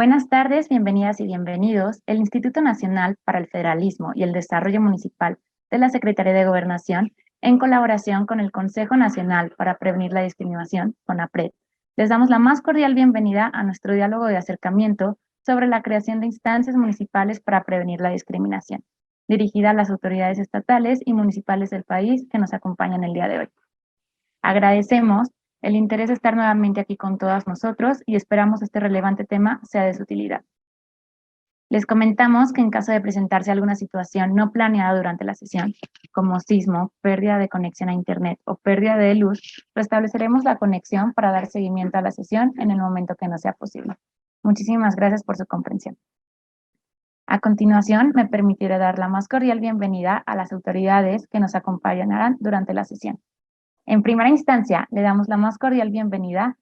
Buenas tardes, bienvenidas y bienvenidos. El Instituto Nacional para el Federalismo y el Desarrollo Municipal de la Secretaría de Gobernación, en colaboración con el Consejo Nacional para Prevenir la Discriminación, CONAPRED, les damos la más cordial bienvenida a nuestro diálogo de acercamiento sobre la creación de instancias municipales para prevenir la discriminación, dirigida a las autoridades estatales y municipales del país que nos acompañan el día de hoy. Agradecemos el interés de estar nuevamente aquí con todas nosotros y esperamos este relevante tema sea de su utilidad. Les comentamos que en caso de presentarse alguna situación no planeada durante la sesión, como sismo, pérdida de conexión a internet o pérdida de luz, restableceremos la conexión para dar seguimiento a la sesión en el momento que no sea posible. Muchísimas gracias por su comprensión. A continuación, me permitiré dar la más cordial bienvenida a las autoridades que nos acompañarán durante la sesión. En primera instancia, le damos la más cordial bienvenida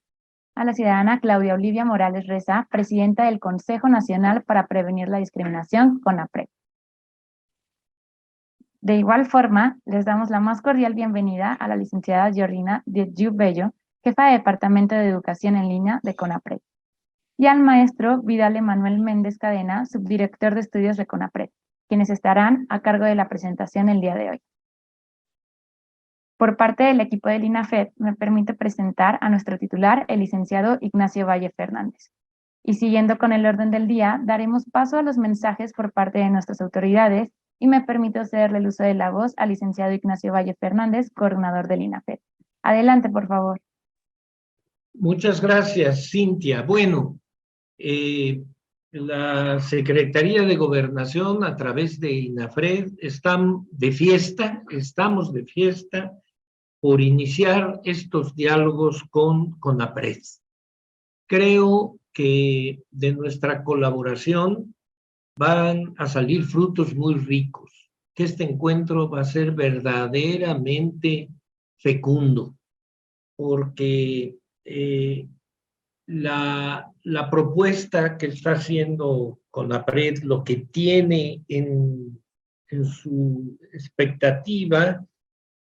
a la ciudadana Claudia Olivia Morales Reza, presidenta del Consejo Nacional para Prevenir la Discriminación, CONAPRED. De igual forma, les damos la más cordial bienvenida a la licenciada Georgina Dietju Bello, jefa de Departamento de Educación en Línea de CONAPRED, y al maestro Vidal Emanuel Méndez Cadena, subdirector de estudios de CONAPRED, quienes estarán a cargo de la presentación el día de hoy. Por parte del equipo del INAFED, me permite presentar a nuestro titular, el licenciado Ignacio Valle Fernández. Y siguiendo con el orden del día, daremos paso a los mensajes por parte de nuestras autoridades y me permito cederle el uso de la voz al licenciado Ignacio Valle Fernández, coordinador del INAFED. Adelante, por favor. Muchas gracias, Cintia. Bueno, la Secretaría de Gobernación a través de INAFRED estamos de fiesta por iniciar estos diálogos con CONAPRED. Creo que de nuestra colaboración van a salir frutos muy ricos, que este encuentro va a ser verdaderamente fecundo, porque la propuesta que está haciendo CONAPRED, lo que tiene en su expectativa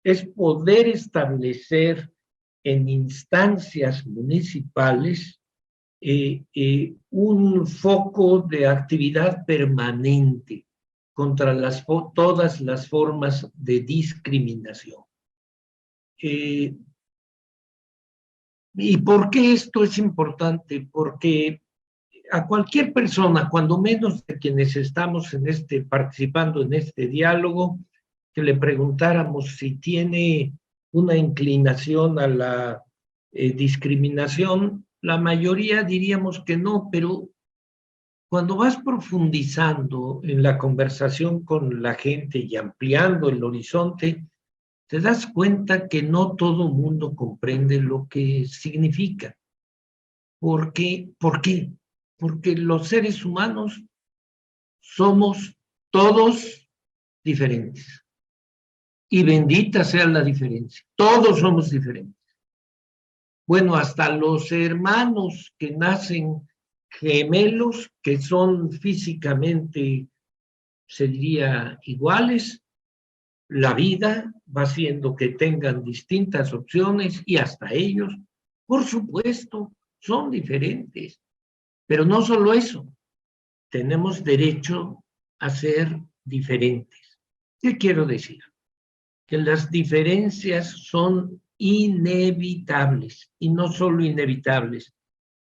es poder establecer en instancias municipales un foco de actividad permanente contra todas las formas de discriminación. ¿Y por qué esto es importante? Porque a cualquier persona, cuando menos de quienes estamos participando en este diálogo, que le preguntáramos si tiene una inclinación a la discriminación, la mayoría diríamos que no, pero cuando vas profundizando en la conversación con la gente y ampliando el horizonte, te das cuenta que no todo el mundo comprende lo que significa. ¿Por qué? Porque los seres humanos somos todos diferentes. Y bendita sea la diferencia. Todos somos diferentes. Bueno, hasta los hermanos que nacen gemelos, que son físicamente, se diría, iguales, la vida va haciendo que tengan distintas opciones y hasta ellos, por supuesto, son diferentes. Pero no solo eso, tenemos derecho a ser diferentes. ¿Qué quiero decir? Que las diferencias son inevitables, y no solo inevitables,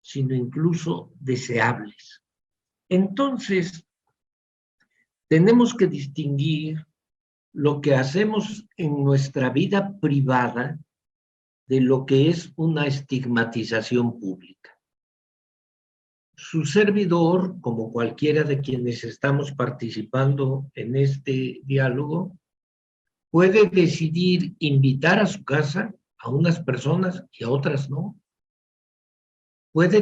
sino incluso deseables. Entonces, tenemos que distinguir lo que hacemos en nuestra vida privada de lo que es una estigmatización pública. Su servidor, como cualquiera de quienes estamos participando en este diálogo, puede decidir invitar a su casa a unas personas y a otras no. Puede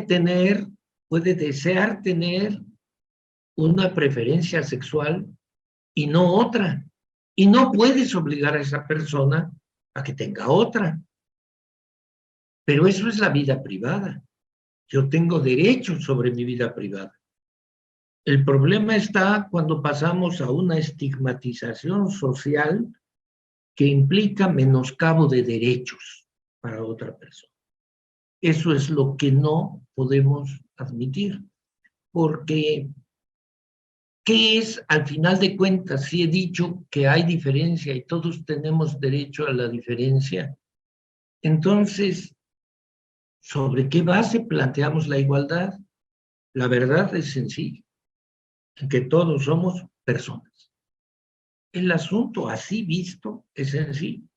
desear tener una preferencia sexual y no otra. Y no puedes obligar a esa persona a que tenga otra. Pero eso es la vida privada. Yo tengo derechos sobre mi vida privada. El problema está cuando pasamos a una estigmatización social que implica menoscabo de derechos para otra persona. Eso es lo que no podemos admitir. porque ¿qué es al final de cuentas? Si he dicho que hay diferencia y todos tenemos derecho a la diferencia, entonces, ¿sobre qué base planteamos la igualdad? La verdad es sencilla, que todos somos personas. El asunto así visto es sencillo.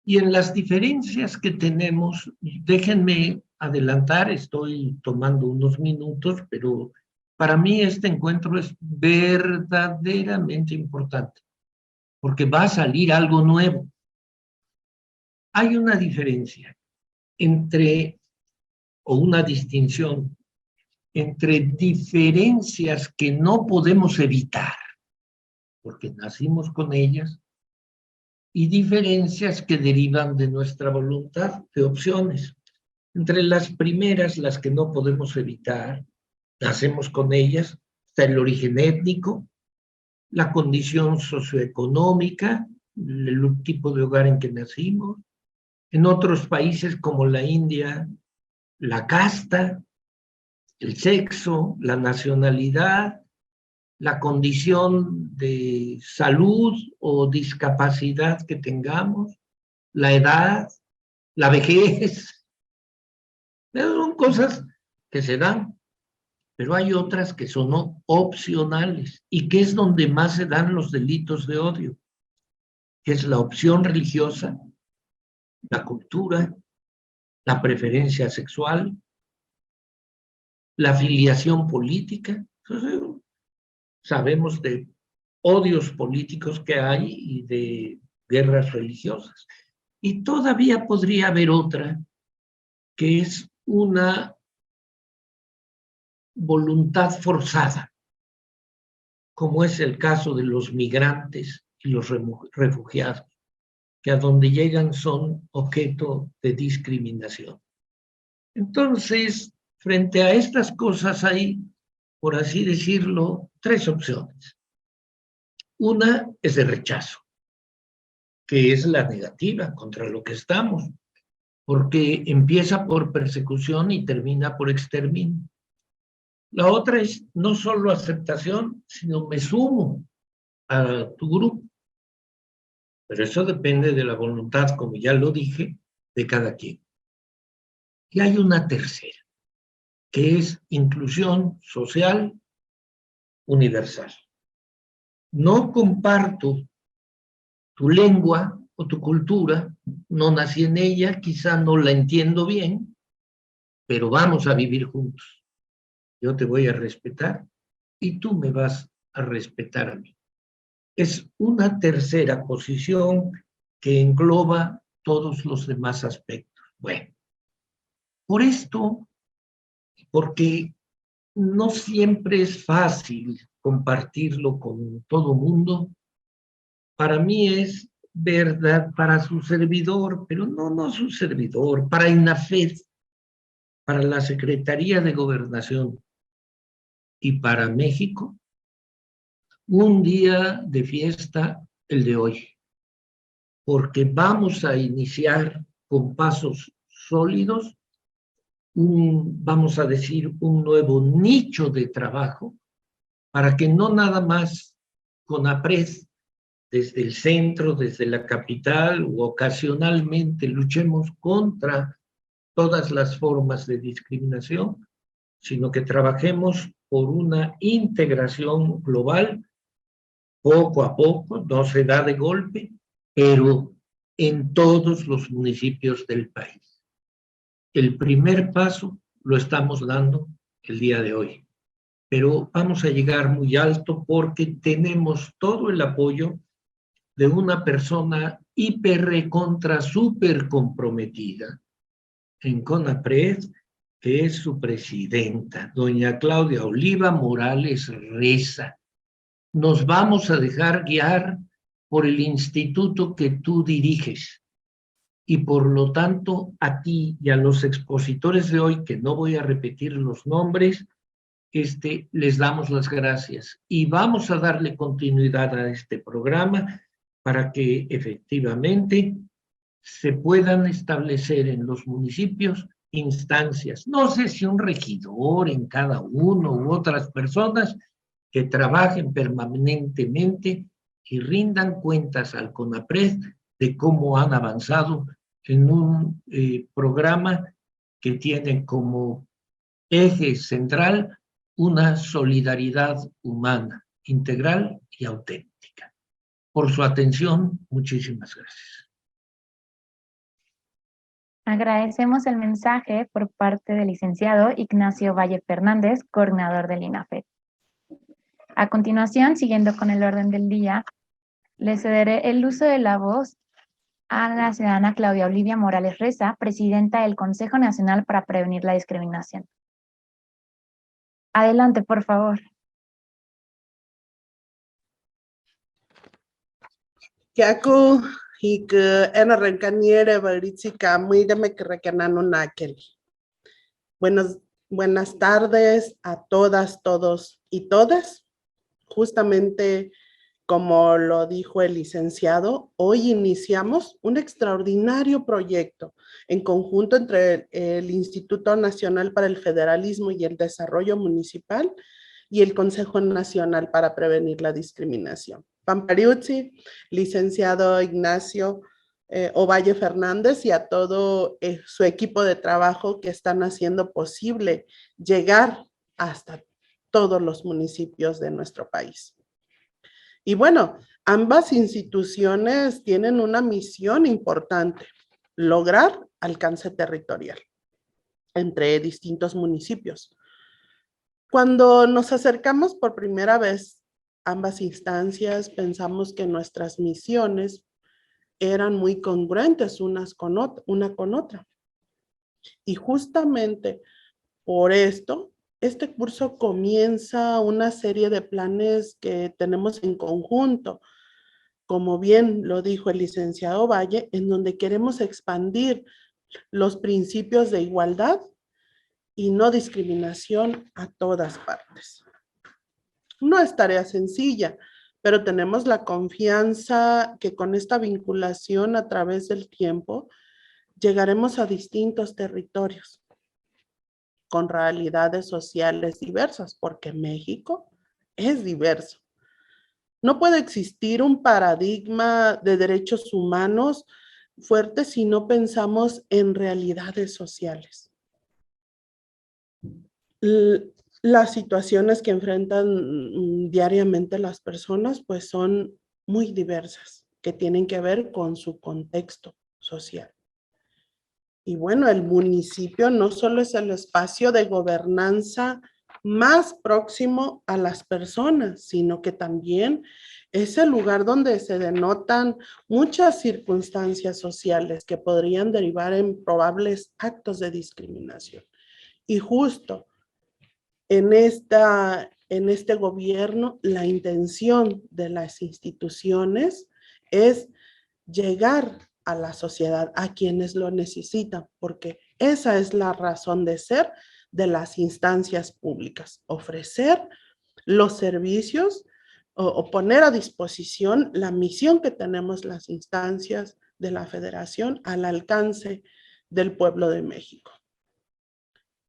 Y en las diferencias que tenemos, déjenme adelantar, estoy tomando unos minutos, pero para mí este encuentro es verdaderamente importante, porque va a salir algo nuevo. Hay una diferencia entre, o una distinción entre diferencias que no podemos evitar, porque nacimos con ellas, y diferencias que derivan de nuestra voluntad, de opciones. Entre las primeras, las que no podemos evitar, nacemos con ellas, está el origen étnico, la condición socioeconómica, el tipo de hogar en que nacimos. En otros países como la India, la casta, el sexo, la nacionalidad, la condición de salud o discapacidad que tengamos, la edad, la vejez. Esas son cosas que se dan, pero hay otras que son opcionales y que es donde más se dan los delitos de odio, que es la opción religiosa, la cultura, la preferencia sexual, la afiliación política. Entonces, sabemos de odios políticos que hay y de guerras religiosas. Y todavía podría haber otra, que es una voluntad forzada, como es el caso de los migrantes y los refugiados, que a donde llegan son objeto de discriminación. Entonces, frente a estas cosas hay, por así decirlo, tres opciones. Una es de rechazo, que es la negativa contra lo que estamos, porque empieza por persecución y termina por exterminio. La otra es no solo aceptación, sino me sumo a tu grupo. Pero eso depende de la voluntad, como ya lo dije, de cada quien. Y hay una tercera, que es inclusión social universal. No comparto tu lengua o tu cultura, no nací en ella, quizá no la entiendo bien, pero vamos a vivir juntos. Yo te voy a respetar y tú me vas a respetar a mí. Es una tercera posición que engloba todos los demás aspectos. Bueno, por esto, porque no siempre es fácil compartirlo con todo mundo, para mí es verdad, para su servidor, pero no su servidor, para INAFED, para la Secretaría de Gobernación y para México, un día de fiesta el de hoy, porque vamos a iniciar con pasos sólidos, vamos a decir, un nuevo nicho de trabajo para que no nada más CONAPRED, desde el centro, desde la capital o ocasionalmente luchemos contra todas las formas de discriminación, sino que trabajemos por una integración global, poco a poco, no se da de golpe, pero en todos los municipios del país. El primer paso lo estamos dando el día de hoy, pero vamos a llegar muy alto porque tenemos todo el apoyo de una persona recontra súper comprometida en CONAPRED, que es su presidenta, doña Claudia Oliva Morales Reza. Nos vamos a dejar guiar por el instituto que tú diriges y por lo tanto a ti y a los expositores de hoy, que no voy a repetir los nombres, les damos las gracias y vamos a darle continuidad a este programa para que efectivamente se puedan establecer en los municipios instancias. No sé si un regidor en cada uno u otras personas que trabajen permanentemente y rindan cuentas al CONAPRED de cómo han avanzado en un programa que tiene como eje central una solidaridad humana, integral y auténtica. Por su atención, muchísimas gracias. Agradecemos el mensaje por parte del licenciado Ignacio Valle Fernández, coordinador del INAFED. A continuación, siguiendo con el orden del día, le cederé el uso de la voz a la ciudadana Claudia Olivia Morales Reza, presidenta del Consejo Nacional para Prevenir la Discriminación. Adelante, por favor. Kiaku hik ena rencaniere valitzika muideme que recanano nakel. Buenas tardes a todas, todos y todas. Justamente como lo dijo el licenciado, hoy iniciamos un extraordinario proyecto en conjunto entre el Instituto Nacional para el Federalismo y el Desarrollo Municipal y el Consejo Nacional para Prevenir la Discriminación. Pampariuzzi, licenciado Ignacio Ovalle Fernández y a todo su equipo de trabajo que están haciendo posible llegar hasta todos los municipios de nuestro país. Y bueno, ambas instituciones tienen una misión importante, lograr alcance territorial entre distintos municipios. Cuando nos acercamos por primera vez a ambas instancias, pensamos que nuestras misiones eran muy congruentes una con otra. Y justamente por esto, este curso comienza una serie de planes que tenemos en conjunto, como bien lo dijo el licenciado Valle, en donde queremos expandir los principios de igualdad y no discriminación a todas partes. No es tarea sencilla, pero tenemos la confianza que con esta vinculación a través del tiempo llegaremos a distintos territorios con realidades sociales diversas, porque México es diverso. No puede existir un paradigma de derechos humanos fuerte si no pensamos en realidades sociales. Las situaciones que enfrentan diariamente las personas pues son muy diversas, que tienen que ver con su contexto social. Y bueno, el municipio no solo es el espacio de gobernanza más próximo a las personas, sino que también es el lugar donde se denotan muchas circunstancias sociales que podrían derivar en probables actos de discriminación. Y justo en este gobierno, la intención de las instituciones es llegar a la sociedad, a quienes lo necesitan, porque esa es la razón de ser de las instancias públicas, ofrecer los servicios o poner a disposición la misión que tenemos las instancias de la Federación al alcance del pueblo de México.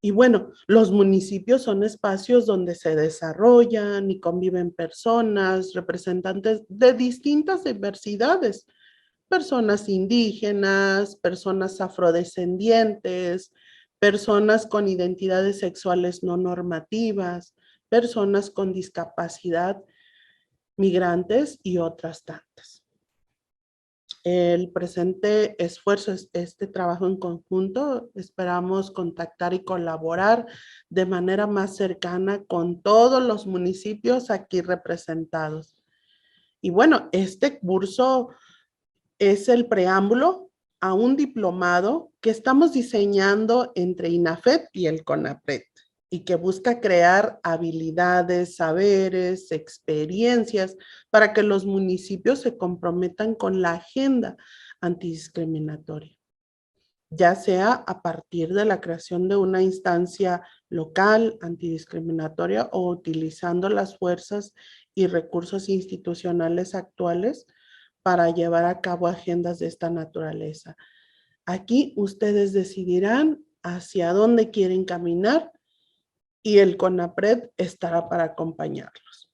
Y bueno, los municipios son espacios donde se desarrollan y conviven personas, representantes de distintas diversidades, personas indígenas, personas afrodescendientes, personas con identidades sexuales no normativas, personas con discapacidad, migrantes y otras tantas. El presente esfuerzo, este trabajo en conjunto, esperamos contactar y colaborar de manera más cercana con todos los municipios aquí representados. Y bueno, este curso es el preámbulo a un diplomado que estamos diseñando entre INAFED y el CONAPRED y que busca crear habilidades, saberes, experiencias para que los municipios se comprometan con la agenda antidiscriminatoria, ya sea a partir de la creación de una instancia local antidiscriminatoria o utilizando las fuerzas y recursos institucionales actuales para llevar a cabo agendas de esta naturaleza. Aquí ustedes decidirán hacia dónde quieren caminar y el CONAPRED estará para acompañarlos.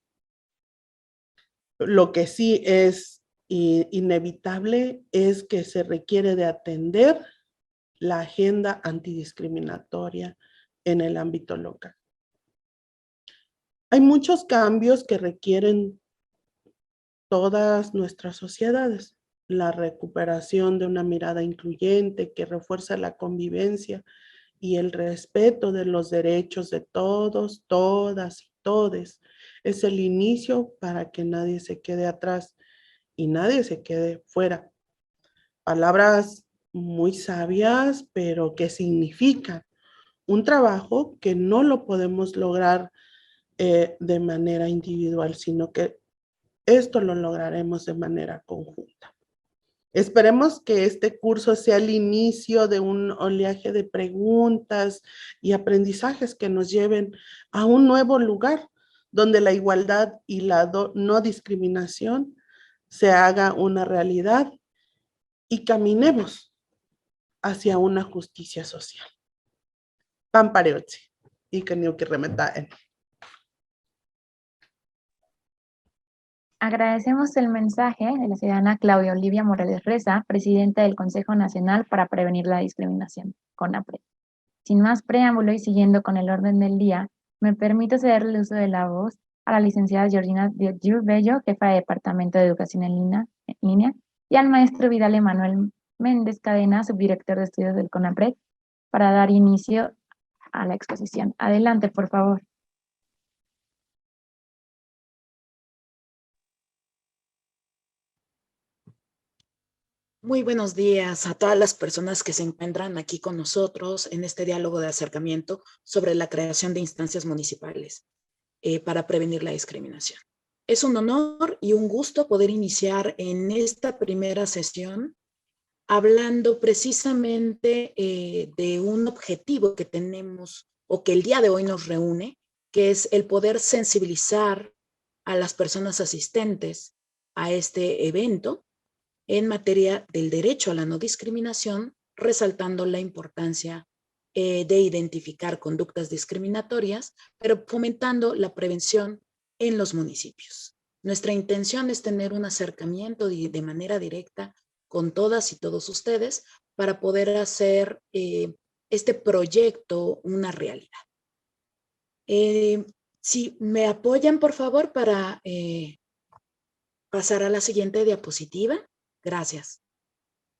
Lo que sí es inevitable es que se requiere de atender la agenda antidiscriminatoria en el ámbito local. Hay muchos cambios que requieren todas nuestras sociedades. La recuperación de una mirada incluyente que refuerza la convivencia y el respeto de los derechos de todos, todas y todes es el inicio para que nadie se quede atrás y nadie se quede fuera. Palabras muy sabias, pero que significan un trabajo que no lo podemos lograr de manera individual, sino que esto lo lograremos de manera conjunta. Esperemos que este curso sea el inicio de un oleaje de preguntas y aprendizajes que nos lleven a un nuevo lugar donde la igualdad y la no discriminación se haga una realidad y caminemos hacia una justicia social. Pampareotsi y que remetaen. Agradecemos el mensaje de la ciudadana Claudia Olivia Morales Reza, presidenta del Consejo Nacional para Prevenir la Discriminación, CONAPRED. Sin más preámbulo y siguiendo con el orden del día, me permito cederle el uso de la voz a la licenciada Georgina Diotjur Bello, jefa de Departamento de Educación en línea, y al maestro Vidal Emanuel Méndez Cadena, subdirector de estudios del CONAPRED, para dar inicio a la exposición. Adelante, por favor. Muy buenos días a todas las personas que se encuentran aquí con nosotros en este diálogo de acercamiento sobre la creación de instancias municipales para prevenir la discriminación. Es un honor y un gusto poder iniciar en esta primera sesión hablando precisamente de un objetivo que tenemos o que el día de hoy nos reúne, que es el poder sensibilizar a las personas asistentes a este evento en materia del derecho a la no discriminación, resaltando la importancia de identificar conductas discriminatorias, pero fomentando la prevención en los municipios. Nuestra intención es tener un acercamiento de manera directa con todas y todos ustedes para poder hacer este proyecto una realidad. Si me apoyan, por favor, para pasar a la siguiente diapositiva. Gracias.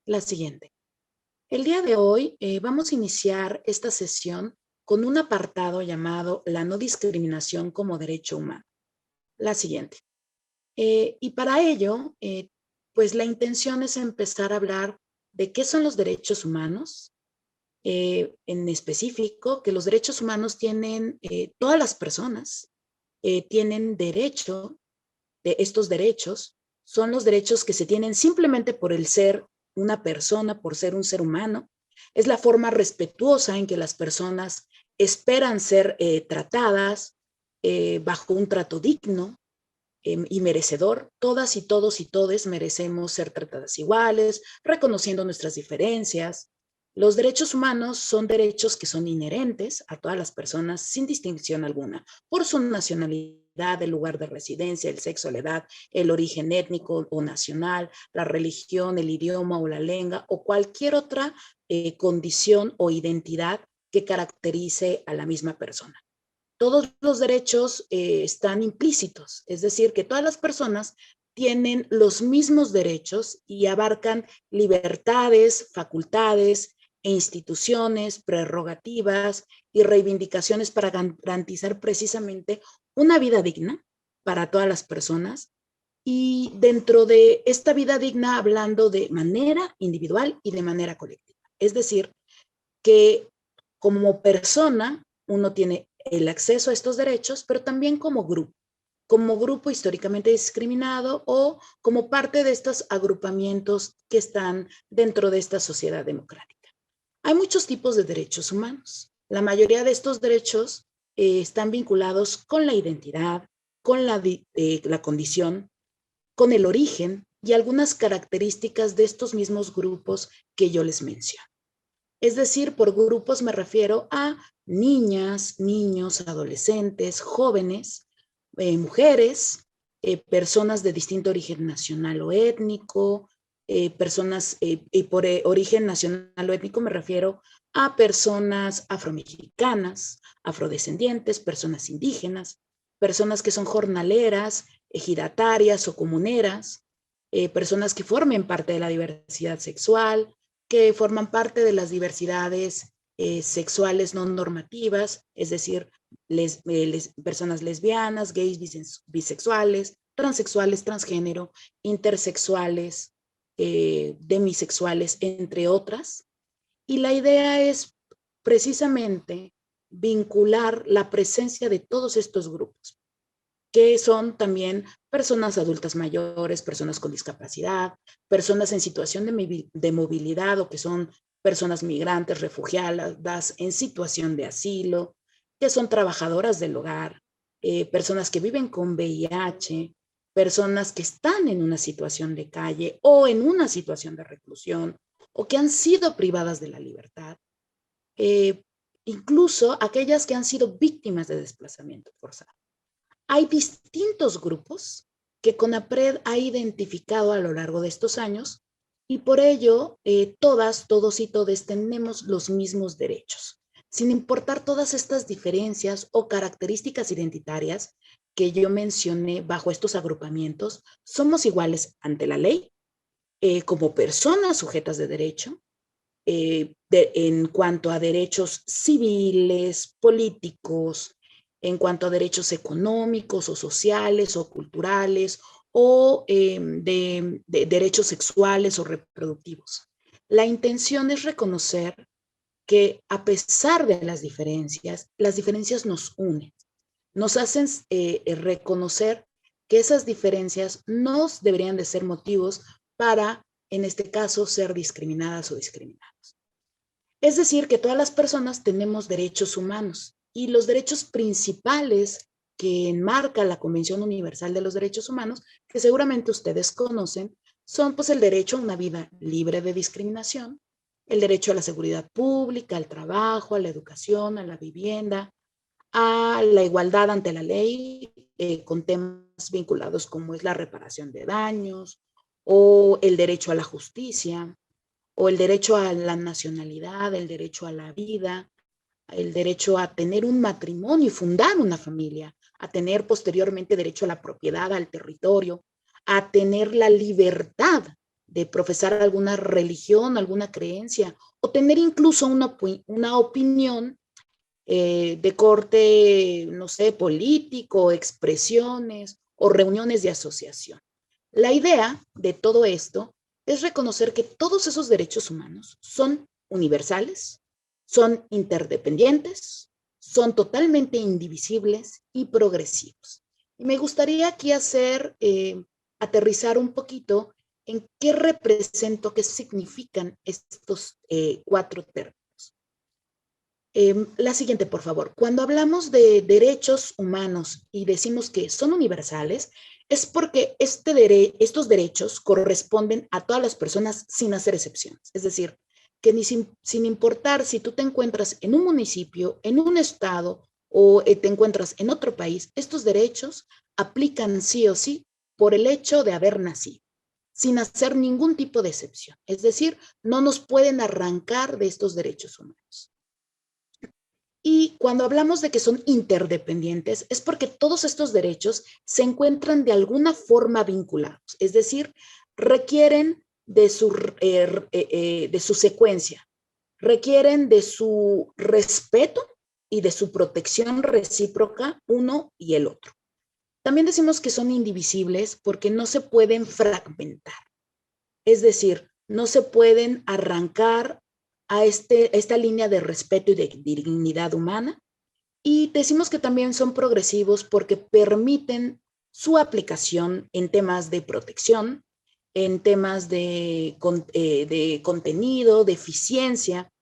La siguiente. El día de hoy vamos a iniciar esta sesión con un apartado llamado la no discriminación como derecho humano. La siguiente. Y para ello, pues la intención es empezar a hablar de qué son los derechos humanos, en específico, que los derechos humanos tienen, todas las personas tienen derecho, de estos derechos son los derechos que se tienen simplemente por el ser una persona, por ser un ser humano. Es la forma respetuosa en que las personas esperan ser tratadas bajo un trato digno y merecedor. Todas y todos y todes merecemos ser tratadas iguales, reconociendo nuestras diferencias. Los derechos humanos son derechos que son inherentes a todas las personas sin distinción alguna, por su nacionalidad, el lugar de residencia, el sexo, la edad, el origen étnico o nacional, la religión, el idioma o la lengua o cualquier otra condición o identidad que caracterice a la misma persona. Todos los derechos están implícitos, es decir, que todas las personas tienen los mismos derechos y abarcan libertades, facultades e instituciones, prerrogativas y reivindicaciones para garantizar precisamente una vida digna para todas las personas. Y dentro de esta vida digna, hablando de manera individual y de manera colectiva. Es decir, que como persona uno tiene el acceso a estos derechos, pero también como grupo históricamente discriminado o como parte de estos agrupamientos que están dentro de esta sociedad democrática. Hay muchos tipos de derechos humanos. La mayoría de estos derechos están vinculados con la identidad, con la condición, con el origen y algunas características de estos mismos grupos que yo les menciono. Es decir, por grupos me refiero a niñas, niños, adolescentes, jóvenes, mujeres, personas de distinto origen nacional o étnico, personas, y por origen nacional o étnico me refiero a personas afromexicanas, afrodescendientes, personas indígenas, personas que son jornaleras, ejidatarias o comuneras, personas que formen parte de la diversidad sexual, que forman parte de las diversidades sexuales no normativas, es decir, personas lesbianas, gays, bisexuales, transexuales, transgénero, intersexuales, demisexuales, entre otras. Y la idea es precisamente vincular la presencia de todos estos grupos, que son también personas adultas mayores, personas con discapacidad, personas en situación de movilidad o que son personas migrantes, refugiadas, en situación de asilo, que son trabajadoras del hogar, personas que viven con VIH, personas que están en una situación de calle o en una situación de reclusión o que han sido privadas de la libertad, incluso aquellas que han sido víctimas de desplazamiento forzado. Hay distintos grupos que CONAPRED ha identificado a lo largo de estos años y por ello todas, todos y todes tenemos los mismos derechos, sin importar todas estas diferencias o características identitarias que yo mencioné bajo estos agrupamientos. Somos iguales ante la ley como personas sujetas de derecho, en cuanto a derechos civiles, políticos, en cuanto a derechos económicos o sociales o culturales o de derechos sexuales o reproductivos. La intención es reconocer que a pesar de las diferencias nos unen, nos hacen reconocer que esas diferencias no deberían de ser motivos para, en este caso, ser discriminadas o discriminados. Es decir, que todas las personas tenemos derechos humanos y los derechos principales que enmarca la Convención Universal de los Derechos Humanos, que seguramente ustedes conocen, son pues el derecho a una vida libre de discriminación, el derecho a la seguridad pública, al trabajo, a la educación, a la vivienda, a la igualdad ante la ley, con temas vinculados como es la reparación de daños o el derecho a la justicia, o el derecho a la nacionalidad, el derecho a la vida, el derecho a tener un matrimonio y fundar una familia, a tener posteriormente derecho a la propiedad, al territorio, a tener la libertad de profesar alguna religión, alguna creencia, o tener incluso una opinión de corte, no sé, político, expresiones o reuniones de asociación. La idea de todo esto es reconocer que todos esos derechos humanos son universales, son interdependientes, son totalmente indivisibles y progresivos. Y me gustaría aquí aterrizar un poquito en qué represento, qué significan estos 4 términos. La siguiente, por favor. Cuando hablamos de derechos humanos y decimos que son universales, es porque estos derechos corresponden a todas las personas sin hacer excepciones. Es decir, que sin importar si tú te encuentras en un municipio, en un estado o te encuentras en otro país, estos derechos aplican sí o sí por el hecho de haber nacido, sin hacer ningún tipo de excepción. Es decir, no nos pueden arrancar de estos derechos humanos. Y cuando hablamos de que son interdependientes, es porque todos estos derechos se encuentran de alguna forma vinculados, es decir, requieren de su secuencia, requieren de su respeto y de su protección recíproca uno y el otro. También decimos que son indivisibles porque no se pueden fragmentar, es decir, no se pueden arrancar a esta línea de respeto y de dignidad humana. Y decimos que también son progresivos porque permiten su aplicación en temas de protección, en temas de contenido, de eficiencia.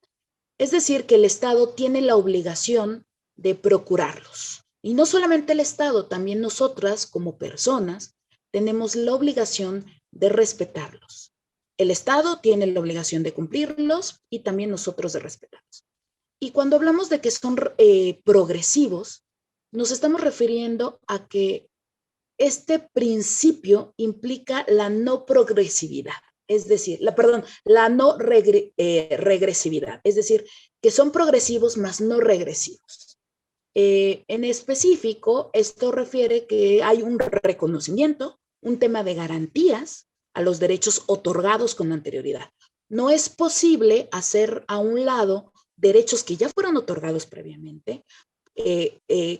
Es decir, que el Estado tiene la obligación de procurarlos. Y no solamente el Estado, también nosotras como personas tenemos la obligación de respetarlos. el Estado tiene la obligación de cumplirlos y también nosotros de respetarlos. Y cuando hablamos de que son progresivos, nos estamos refiriendo a que este principio implica la no progresividad, es decir, la no regresividad, es decir, que son progresivos más no regresivos. En específico, esto refiere que hay un reconocimiento, un tema de garantías a los derechos otorgados con anterioridad. No es posible hacer a un lado derechos que ya fueron otorgados previamente,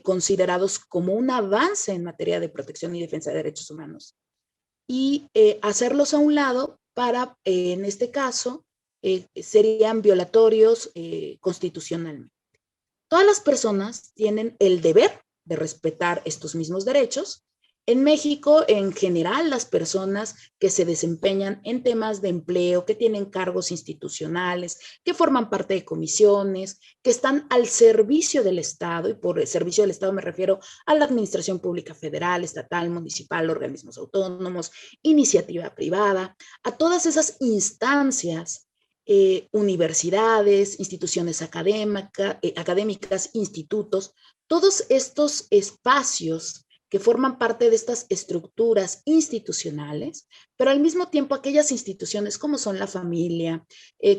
considerados como un avance en materia de protección y defensa de derechos humanos, y hacerlos a un lado para, en este caso, serían violatorios constitucionalmente. Todas las personas tienen el deber de respetar estos mismos derechos. En México, en general, las personas que se desempeñan en temas de empleo, que tienen cargos institucionales, que forman parte de comisiones, que están al servicio del Estado, y por servicio del Estado me refiero a la administración pública federal, estatal, municipal, organismos autónomos, iniciativa privada, a todas esas instancias, universidades, instituciones académicas, institutos, todos estos espacios que forman parte de estas estructuras institucionales, pero al mismo tiempo aquellas instituciones como son la familia,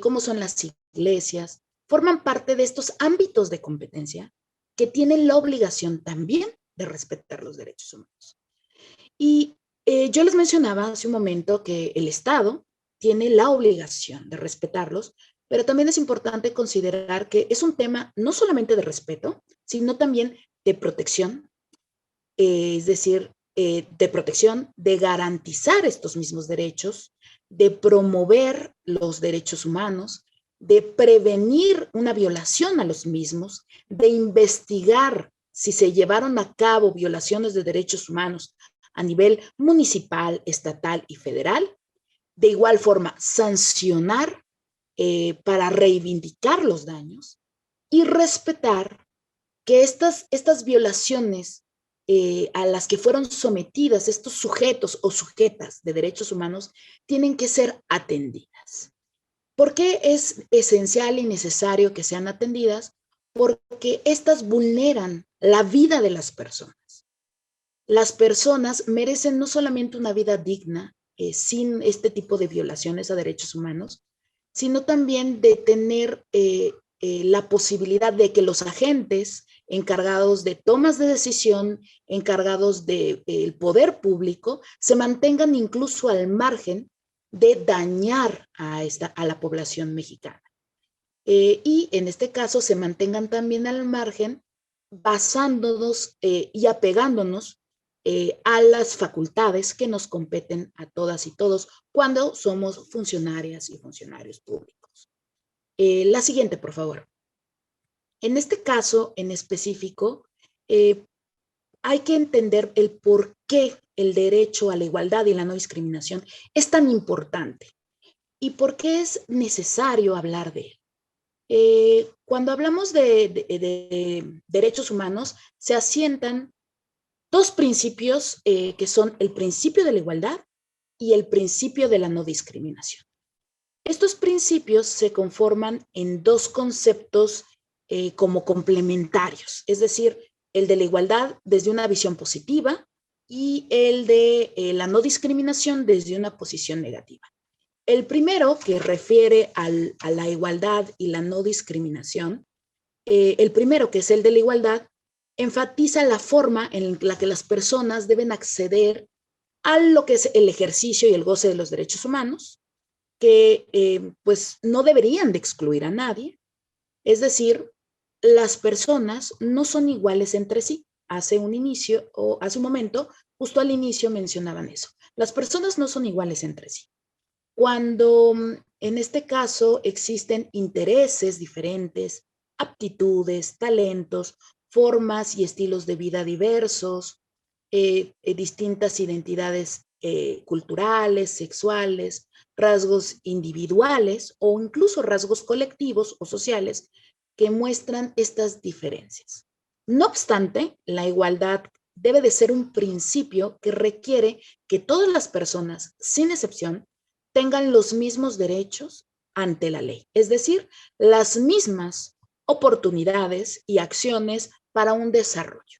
como son las iglesias, forman parte de estos ámbitos de competencia que tienen la obligación también de respetar los derechos humanos. Y yo les mencionaba hace un momento que el Estado tiene la obligación de respetarlos, pero también es importante considerar que es un tema no solamente de respeto, sino también de protección, es decir, de protección, de garantizar estos mismos derechos, de promover los derechos humanos, de prevenir una violación a los mismos, de investigar si se llevaron a cabo violaciones de derechos humanos a nivel municipal, estatal y federal. De igual forma, sancionar para reivindicar los daños y respetar que estas violaciones a las que fueron sometidas estos sujetos o sujetas de derechos humanos tienen que ser atendidas. ¿Por qué es esencial y necesario que sean atendidas? Porque estas vulneran la vida de las personas. Las personas merecen no solamente una vida digna, sin este tipo de violaciones a derechos humanos, sino también de tener la posibilidad de que los agentes encargados de tomas de decisión, encargados del poder público, se mantengan incluso al margen de dañar a la población mexicana. Y en este caso se mantengan también al margen basándonos y apegándonos a las facultades que nos competen a todas y todos cuando somos funcionarias y funcionarios públicos. La siguiente, por favor. En este caso en específico, hay que entender el por qué el derecho a la igualdad y la no discriminación es tan importante y por qué es necesario hablar de él. Cuando hablamos de derechos humanos, se asientan dos principios que son el principio de la igualdad y el principio de la no discriminación. Estos principios se conforman en dos conceptos como complementarios, es decir, el de la igualdad desde una visión positiva y el de la no discriminación desde una posición negativa. El primero, que refiere a la igualdad y la no discriminación, el primero, que es el de la igualdad, enfatiza la forma en la que las personas deben acceder a lo que es el ejercicio y el goce de los derechos humanos, que pues no deberían de excluir a nadie. Es decir, las personas no son iguales entre sí. Hace un momento, justo al inicio mencionaban eso. Las personas no son iguales entre sí. Cuando en este caso existen intereses diferentes, aptitudes, talentos, formas y estilos de vida diversos, distintas identidades culturales, sexuales, rasgos individuales o incluso rasgos colectivos o sociales que muestran estas diferencias. No obstante, la igualdad debe de ser un principio que requiere que todas las personas, sin excepción, tengan los mismos derechos ante la ley, es decir, las mismas oportunidades y acciones para un desarrollo.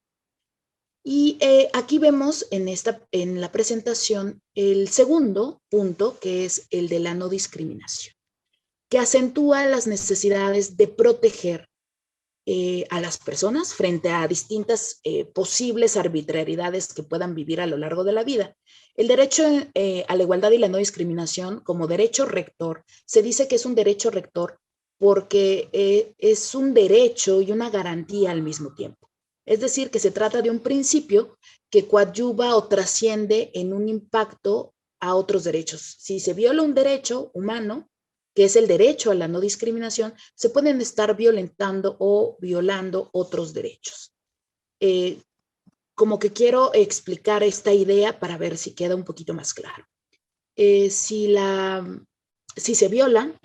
Y aquí vemos en la presentación el segundo punto, que es el de la no discriminación, que acentúa las necesidades de proteger a las personas frente a distintas posibles arbitrariedades que puedan vivir a lo largo de la vida. El derecho a la igualdad y la no discriminación como derecho rector, se dice que es un derecho rector porque es un derecho y una garantía al mismo tiempo. Es decir, que se trata de un principio que coadyuva o trasciende en un impacto a otros derechos. Si se viola un derecho humano, que es el derecho a la no discriminación, se pueden estar violentando o violando otros derechos. Como que quiero explicar esta idea para ver si queda un poquito más claro. Si se viola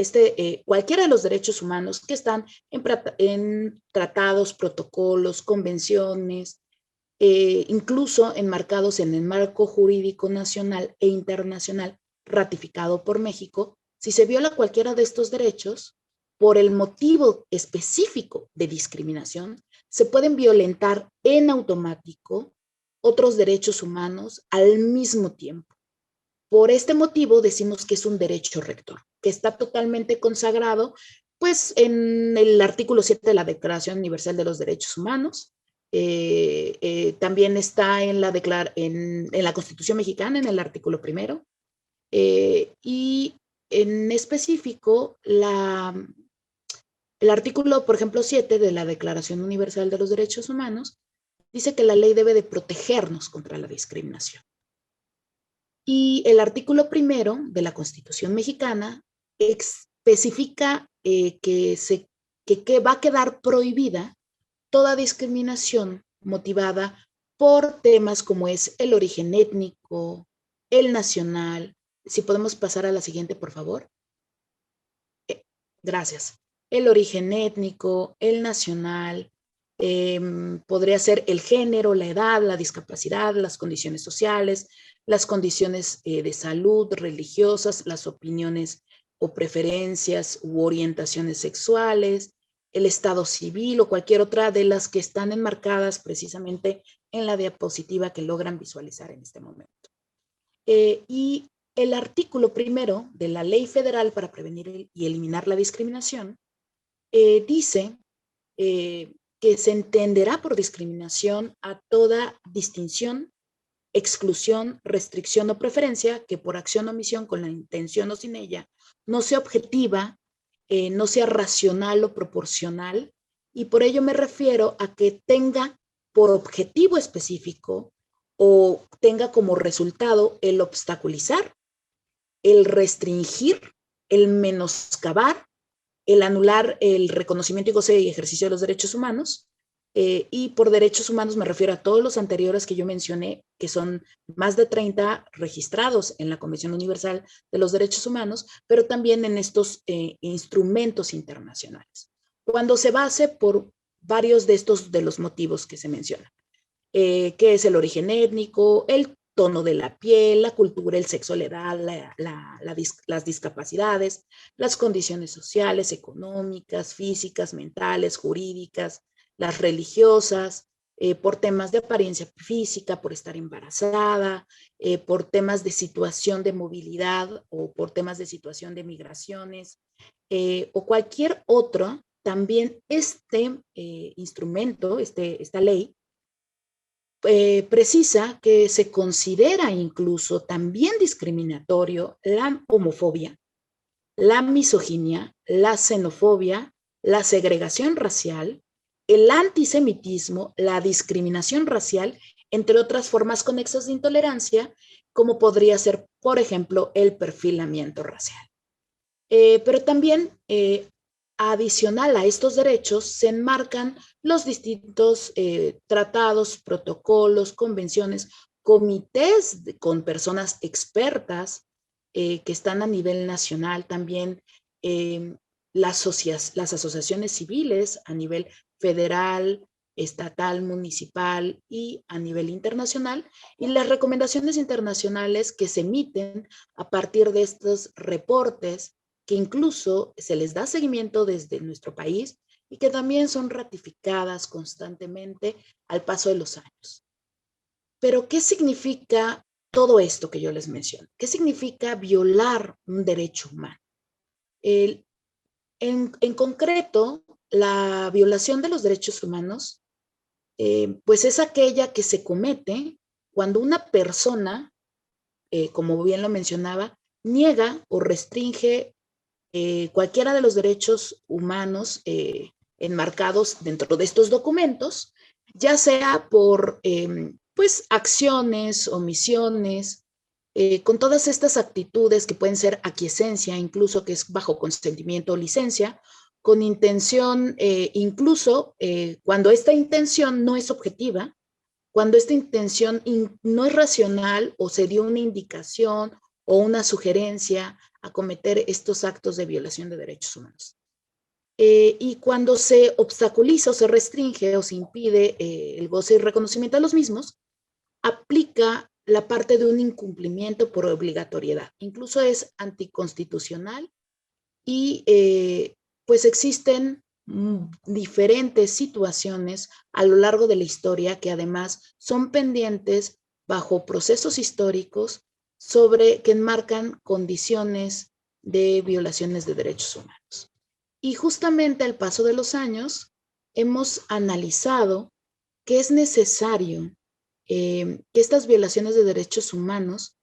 cualquiera de los derechos humanos que están en tratados, protocolos, convenciones, incluso enmarcados en el marco jurídico nacional e internacional ratificado por México, si se viola cualquiera de estos derechos, por el motivo específico de discriminación, se pueden violentar en automático otros derechos humanos al mismo tiempo. Por este motivo decimos que es un derecho rector, que está totalmente consagrado pues, en el artículo 7 de la Declaración Universal de los Derechos Humanos. También está en la Constitución Mexicana, en el artículo 1. Y en específico, el artículo, por ejemplo, 7 de la Declaración Universal de los Derechos Humanos dice que la ley debe de protegernos contra la discriminación. Y el artículo 1 de la Constitución Mexicana especifica que va a quedar prohibida toda discriminación motivada por temas como es el origen étnico, el nacional. Si podemos pasar a la siguiente, por favor. Gracias. El origen étnico, el nacional, podría ser el género, la edad, la discapacidad, las condiciones sociales, las condiciones de salud, religiosas, las opiniones o preferencias u orientaciones sexuales, el estado civil o cualquier otra de las que están enmarcadas precisamente en la diapositiva que logran visualizar en este momento. Y el artículo 1 de la Ley Federal para Prevenir y Eliminar la Discriminación dice que se entenderá por discriminación a toda distinción, exclusión, restricción o preferencia que por acción o omisión, con la intención o sin ella, no sea objetiva, no sea racional o proporcional, y por ello me refiero a que tenga por objetivo específico o tenga como resultado el obstaculizar, el restringir, el menoscabar, el anular el reconocimiento y goce y ejercicio de los derechos humanos. Y por derechos humanos me refiero a todos los anteriores que yo mencioné, que son más de 30 registrados en la Convención Universal de los Derechos Humanos, pero también en estos instrumentos internacionales, cuando se base por varios de los motivos que se mencionan, que es el origen étnico, el tono de la piel, la cultura, el sexo, la edad, las discapacidades, las condiciones sociales, económicas, físicas, mentales, jurídicas, las religiosas, por temas de apariencia física, por estar embarazada, por temas de situación de movilidad o por temas de situación de migraciones o cualquier otro. También este instrumento, esta ley, precisa que se considera incluso también discriminatorio la homofobia, la misoginia, la xenofobia, la segregación racial, el antisemitismo, la discriminación racial, entre otras formas conexas de intolerancia, como podría ser, por ejemplo, el perfilamiento racial. Pero también, adicional a estos derechos, se enmarcan los distintos tratados, protocolos, convenciones, comités con personas expertas que están a nivel nacional, también las asociaciones civiles a nivel federal, estatal, municipal y a nivel internacional, y las recomendaciones internacionales que se emiten a partir de estos reportes, que incluso se les da seguimiento desde nuestro país y que también son ratificadas constantemente al paso de los años. Pero, ¿qué significa todo esto que yo les menciono? ¿Qué significa violar un derecho humano? En concreto, la violación de los derechos humanos, pues es aquella que se comete cuando una persona, como bien lo mencionaba, niega o restringe cualquiera de los derechos humanos enmarcados dentro de estos documentos, ya sea por pues acciones, omisiones, con todas estas actitudes que pueden ser aquiescencia, incluso que es bajo consentimiento o licencia, con intención, incluso cuando esta intención no es objetiva, cuando esta intención no es racional o se dio una indicación o una sugerencia a cometer estos actos de violación de derechos humanos. Y cuando se obstaculiza o se restringe o se impide el goce y reconocimiento de los mismos, aplica la parte de un incumplimiento por obligatoriedad. Incluso es anticonstitucional y pues existen diferentes situaciones a lo largo de la historia que además son pendientes bajo procesos históricos que enmarcan condiciones de violaciones de derechos humanos. Y justamente al paso de los años hemos analizado que es necesario que estas violaciones de derechos humanos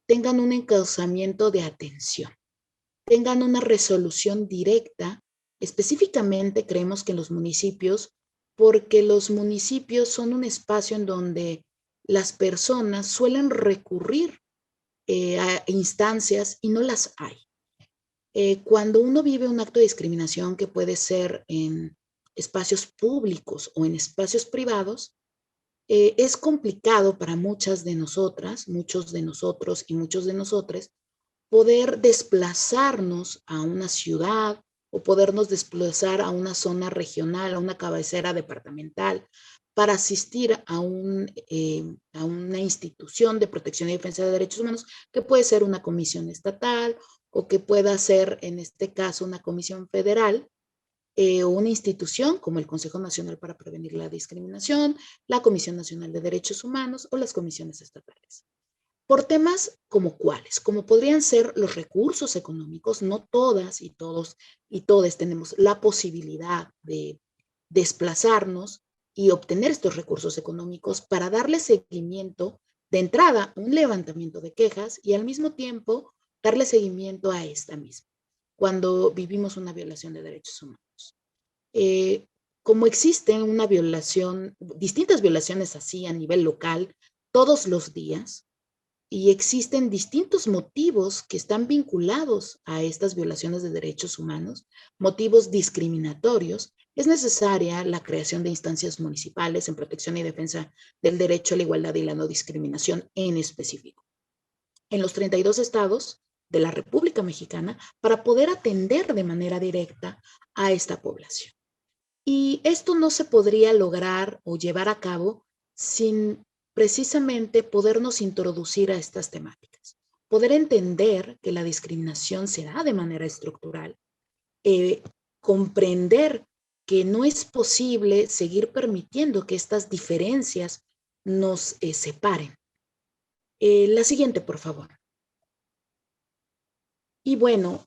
tengan un encauzamiento de atención, tengan una resolución directa. Específicamente creemos que en los municipios, porque los municipios son un espacio en donde las personas suelen recurrir a instancias y no las hay. Cuando uno vive un acto de discriminación que puede ser en espacios públicos o en espacios privados, es complicado para muchas de nosotras, muchos de nosotros y muchos de nosotres poder desplazarnos a una ciudad o podernos desplazar a una zona regional, a una cabecera departamental, para asistir a una institución de protección y defensa de derechos humanos, que puede ser una comisión estatal o que pueda ser, en este caso, una comisión federal, o una institución como el Consejo Nacional para Prevenir la Discriminación, la Comisión Nacional de Derechos Humanos o las comisiones estatales. Por temas como cuáles, como podrían ser los recursos económicos. No todas y todos y todas tenemos la posibilidad de desplazarnos y obtener estos recursos económicos para darle seguimiento de entrada, un levantamiento de quejas y al mismo tiempo darle seguimiento a esta misma, cuando vivimos una violación de derechos humanos. Como existe una violación, distintas violaciones así a nivel local todos los días, y existen distintos motivos que están vinculados a estas violaciones de derechos humanos, motivos discriminatorios, es necesaria la creación de instancias municipales en protección y defensa del derecho a la igualdad y la no discriminación en específico, en los 32 estados de la República Mexicana, para poder atender de manera directa a esta población. Y esto no se podría lograr o llevar a cabo sin precisamente podernos introducir a estas temáticas, poder entender que la discriminación se da de manera estructural, comprender que no es posible seguir permitiendo que estas diferencias nos separen. La siguiente, por favor. Y bueno,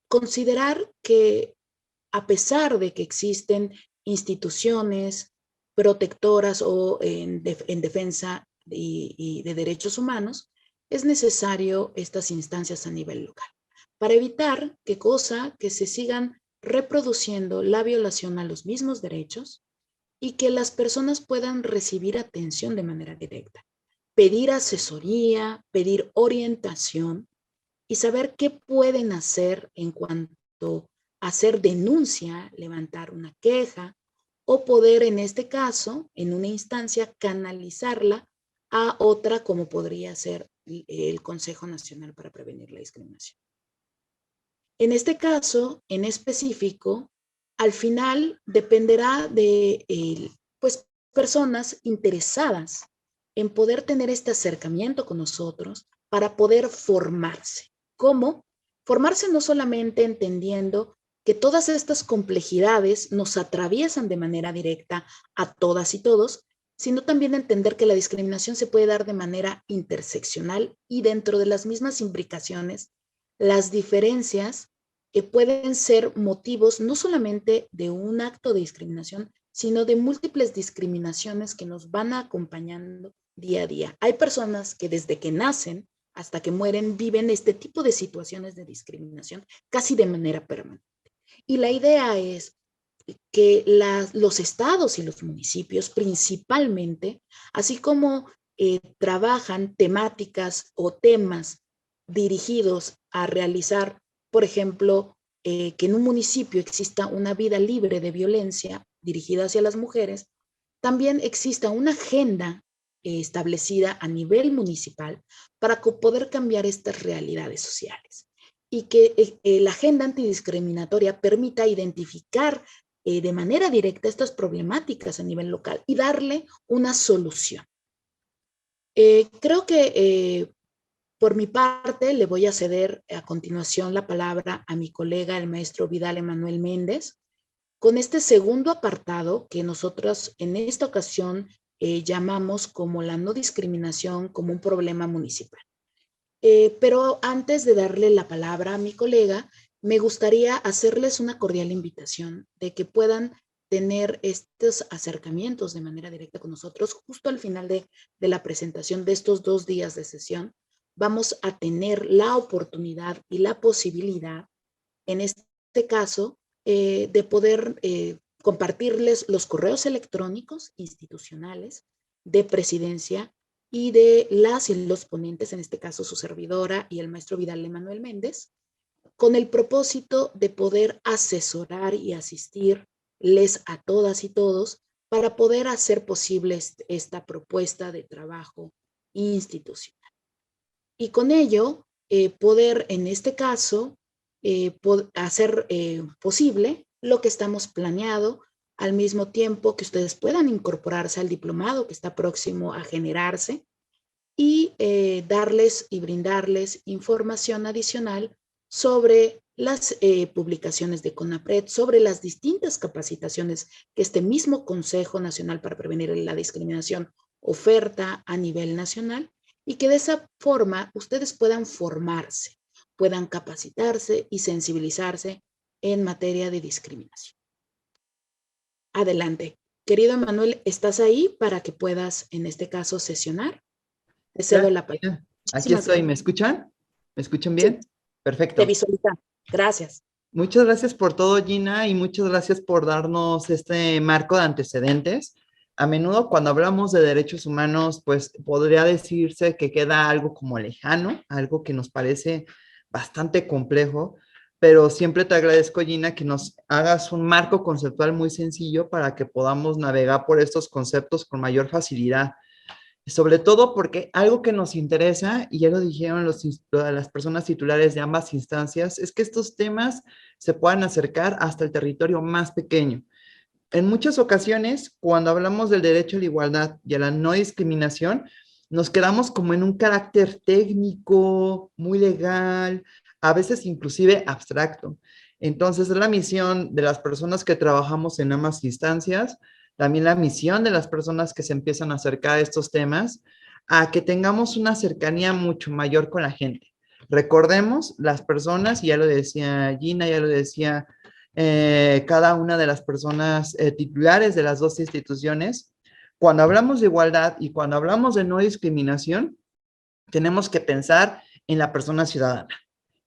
considerar que a pesar de que existen instituciones protectoras o en defensa y de derechos humanos, es necesario estas instancias a nivel local para evitar que se sigan reproduciendo la violación a los mismos derechos y que las personas puedan recibir atención de manera directa, pedir asesoría, pedir orientación y saber qué pueden hacer en cuanto a hacer denuncia, levantar una queja o poder, en este caso, en una instancia, canalizarla a otra, como podría ser el Consejo Nacional para Prevenir la Discriminación. En este caso, en específico, al final dependerá de personas interesadas en poder tener este acercamiento con nosotros para poder formarse. ¿Cómo? Formarse no solamente entendiendo que todas estas complejidades nos atraviesan de manera directa a todas y todos, sino también entender que la discriminación se puede dar de manera interseccional y dentro de las mismas imbricaciones, las diferencias que pueden ser motivos no solamente de un acto de discriminación, sino de múltiples discriminaciones que nos van acompañando día a día. Hay personas que desde que nacen hasta que mueren viven este tipo de situaciones de discriminación casi de manera permanente. Y la idea es que los estados y los municipios principalmente, así como trabajan temáticas o temas dirigidos a realizar, por ejemplo, que en un municipio exista una vida libre de violencia dirigida hacia las mujeres, también exista una agenda establecida a nivel municipal para poder cambiar estas realidades sociales y que la agenda antidiscriminatoria permita identificar de manera directa estas problemáticas a nivel local y darle una solución. Creo que por mi parte le voy a ceder a continuación la palabra a mi colega, el maestro Vidal Emanuel Méndez, con este segundo apartado que nosotros en esta ocasión llamamos como la no discriminación como un problema municipal. Pero antes de darle la palabra a mi colega, me gustaría hacerles una cordial invitación de que puedan tener estos acercamientos de manera directa con nosotros. Justo al final de la presentación de estos 2 días de sesión, vamos a tener la oportunidad y la posibilidad, en este caso, de poder compartirles los correos electrónicos institucionales de presidencia y de las y los ponentes, en este caso su servidora y el maestro Vidal Emanuel Méndez, con el propósito de poder asesorar y asistirles a todas y todos para poder hacer posible esta propuesta de trabajo institucional. Y con ello, poder en este caso hacer posible lo que estamos planeado, al mismo tiempo que ustedes puedan incorporarse al diplomado que está próximo a generarse y darles y brindarles información adicional sobre las publicaciones de CONAPRED, sobre las distintas capacitaciones que este mismo Consejo Nacional para Prevenir la Discriminación oferta a nivel nacional y que de esa forma ustedes puedan formarse, puedan capacitarse y sensibilizarse en materia de discriminación. Adelante. Querido Emanuel, ¿estás ahí para que puedas, en este caso, sesionar? Te cedo la palabra. Aquí estoy. ¿Me escuchan? ¿Me escuchan bien? Sí. Perfecto. Te visualizan. Gracias. Muchas gracias por todo, Gina, y muchas gracias por darnos este marco de antecedentes. A menudo cuando hablamos de derechos humanos, pues podría decirse que queda algo como lejano, algo que nos parece bastante complejo, pero siempre te agradezco, Gina, que nos hagas un marco conceptual muy sencillo para que podamos navegar por estos conceptos con mayor facilidad. Sobre todo porque algo que nos interesa, y ya lo dijeron las personas titulares de ambas instancias, es que estos temas se puedan acercar hasta el territorio más pequeño. En muchas ocasiones, cuando hablamos del derecho a la igualdad y a la no discriminación, nos quedamos como en un carácter técnico, muy legal, a veces inclusive abstracto. Entonces, es la misión de las personas que trabajamos en ambas instancias, también la misión de las personas que se empiezan a acercar a estos temas, a que tengamos una cercanía mucho mayor con la gente. Recordemos, las personas, y ya lo decía Gina, ya lo decía cada una de las personas titulares de las dos instituciones, cuando hablamos de igualdad y cuando hablamos de no discriminación, tenemos que pensar en la persona ciudadana,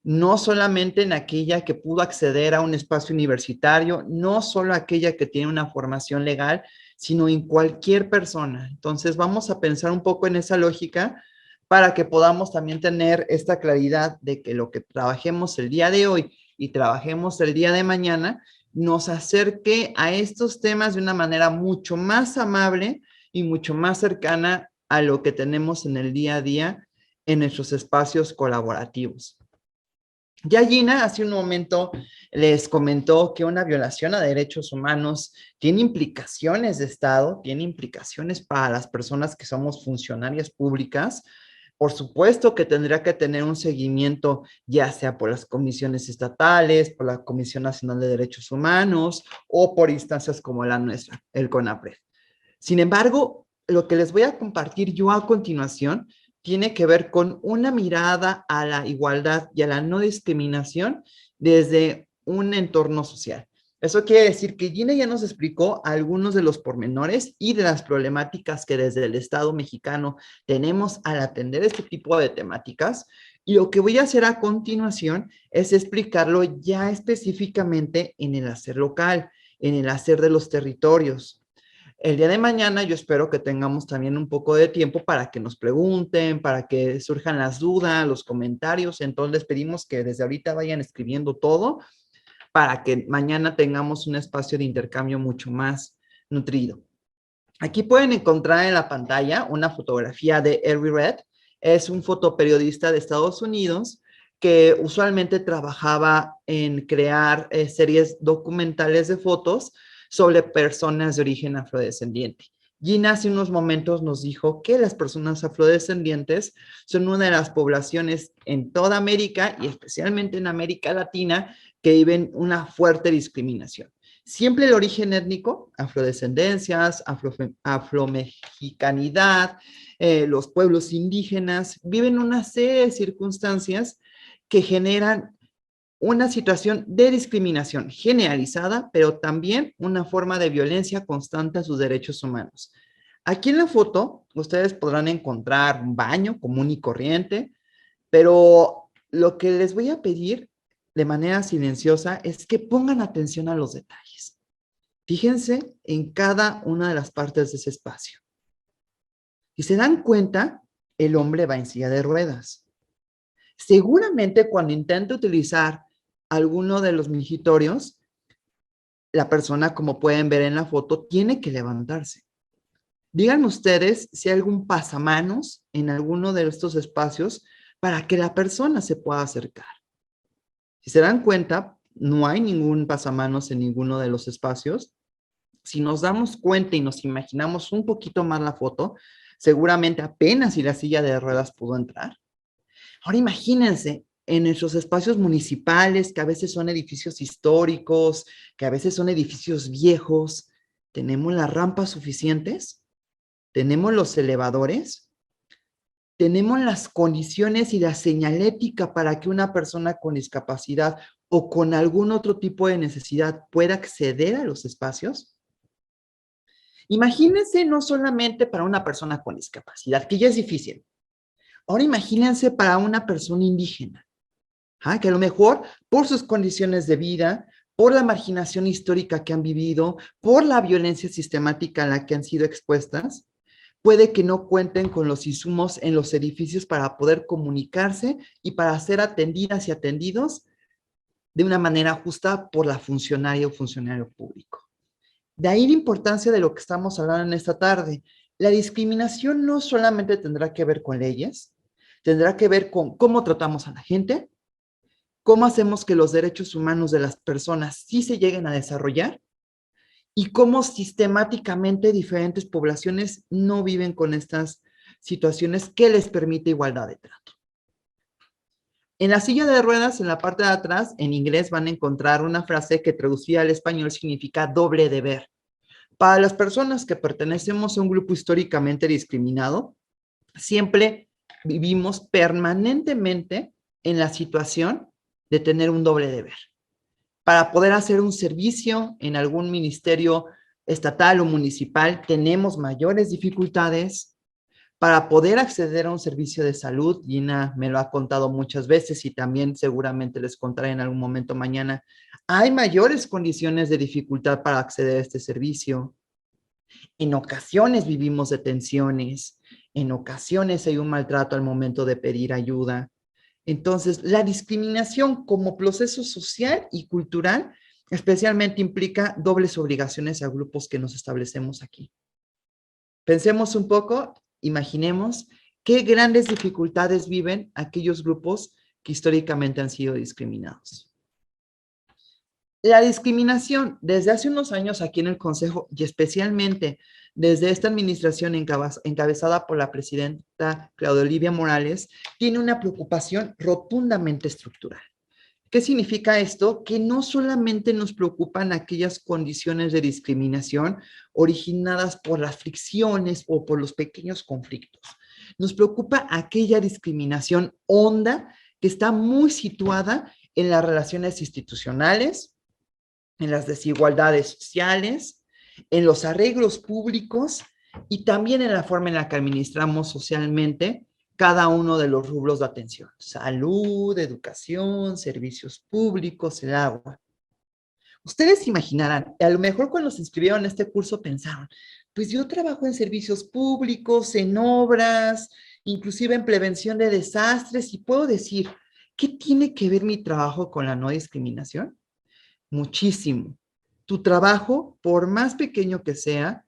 no solamente en aquella que pudo acceder a un espacio universitario, no solo aquella que tiene una formación legal, sino en cualquier persona. Entonces vamos a pensar un poco en esa lógica para que podamos también tener esta claridad de que lo que trabajemos el día de hoy y trabajemos el día de mañana nos acerque a estos temas de una manera mucho más amable y mucho más cercana a lo que tenemos en el día a día en nuestros espacios colaborativos. Ya Gina hace un momento les comentó que una violación a derechos humanos tiene implicaciones de Estado, tiene implicaciones para las personas que somos funcionarias públicas. Por supuesto que tendría que tener un seguimiento, ya sea por las comisiones estatales, por la Comisión Nacional de Derechos Humanos o por instancias como la nuestra, el CONAPRED. Sin embargo, lo que les voy a compartir yo a continuación tiene que ver con una mirada a la igualdad y a la no discriminación desde un entorno social. Eso quiere decir que Gina ya nos explicó algunos de los pormenores y de las problemáticas que desde el Estado mexicano tenemos al atender este tipo de temáticas. Y lo que voy a hacer a continuación es explicarlo ya específicamente en el hacer local, en el hacer de los territorios. El día de mañana yo espero que tengamos también un poco de tiempo para que nos pregunten, para que surjan las dudas, los comentarios. Entonces les pedimos que desde ahorita vayan escribiendo todo para que mañana tengamos un espacio de intercambio mucho más nutrido. Aquí pueden encontrar en la pantalla una fotografía de Eric Red. Es un fotoperiodista de Estados Unidos que usualmente trabajaba en crear series documentales de fotos sobre personas de origen afrodescendiente. Gina hace unos momentos nos dijo que las personas afrodescendientes son una de las poblaciones en toda América y especialmente en América Latina que viven una fuerte discriminación. Siempre el origen étnico, afrodescendencias, afromexicanidad, los pueblos indígenas, viven una serie de circunstancias que generan una situación de discriminación generalizada, pero también una forma de violencia constante a sus derechos humanos. Aquí en la foto, ustedes podrán encontrar un baño común y corriente, pero lo que les voy a pedir de manera silenciosa es que pongan atención a los detalles. Fíjense en cada una de las partes de ese espacio. Si se dan cuenta, el hombre va en silla de ruedas. Seguramente cuando intenta utilizar alguno de los mingitorios, la persona, como pueden ver en la foto, tiene que levantarse. Díganme ustedes si hay algún pasamanos en alguno de estos espacios para que la persona se pueda acercar. Si se dan cuenta, no hay ningún pasamanos en ninguno de los espacios. Si nos damos cuenta y nos imaginamos un poquito más la foto, seguramente apenas si la silla de ruedas pudo entrar. Ahora imagínense en nuestros espacios municipales, que a veces son edificios históricos, que a veces son edificios viejos, ¿tenemos las rampas suficientes? ¿Tenemos los elevadores? ¿Tenemos las condiciones y la señalética para que una persona con discapacidad o con algún otro tipo de necesidad pueda acceder a los espacios? Imagínense no solamente para una persona con discapacidad, que ya es difícil. Ahora imagínense para una persona indígena, que a lo mejor por sus condiciones de vida, por la marginación histórica que han vivido, por la violencia sistemática a la que han sido expuestas, puede que no cuenten con los insumos en los edificios para poder comunicarse y para ser atendidas y atendidos de una manera justa por la funcionaria o funcionario público. De ahí la importancia de lo que estamos hablando en esta tarde. La discriminación no solamente tendrá que ver con leyes, tendrá que ver con cómo tratamos a la gente, cómo hacemos que los derechos humanos de las personas sí se lleguen a desarrollar y cómo sistemáticamente diferentes poblaciones no viven con estas situaciones que les permite igualdad de trato. En la silla de ruedas, en la parte de atrás, en inglés van a encontrar una frase que traducida al español significa doble deber. Para las personas que pertenecemos a un grupo históricamente discriminado, siempre vivimos permanentemente en la situación de tener un doble deber. Para poder hacer un servicio en algún ministerio estatal o municipal, tenemos mayores dificultades. Para poder acceder a un servicio de salud, Gina me lo ha contado muchas veces y también seguramente les contaré en algún momento mañana, hay mayores condiciones de dificultad para acceder a este servicio. En ocasiones vivimos detenciones, en ocasiones hay un maltrato al momento de pedir ayuda. Entonces, la discriminación como proceso social y cultural especialmente implica dobles obligaciones a grupos que nos establecemos aquí. Pensemos un poco, imaginemos qué grandes dificultades viven aquellos grupos que históricamente han sido discriminados. La discriminación, desde hace unos años aquí en el Consejo, y especialmente desde esta administración encabezada por la presidenta Claudia Olivia Morales, tiene una preocupación rotundamente estructural. ¿Qué significa esto? Que no solamente nos preocupan aquellas condiciones de discriminación originadas por las fricciones o por los pequeños conflictos. Nos preocupa aquella discriminación honda que está muy situada en las relaciones institucionales, en las desigualdades sociales, en los arreglos públicos y también en la forma en la que administramos socialmente cada uno de los rubros de atención: salud, educación, servicios públicos, el agua. Ustedes imaginarán, a lo mejor cuando se inscribieron en este curso pensaron, pues yo trabajo en servicios públicos, en obras, inclusive en prevención de desastres, y puedo decir, ¿qué tiene que ver mi trabajo con la no discriminación? Muchísimo. Tu trabajo, por más pequeño que sea,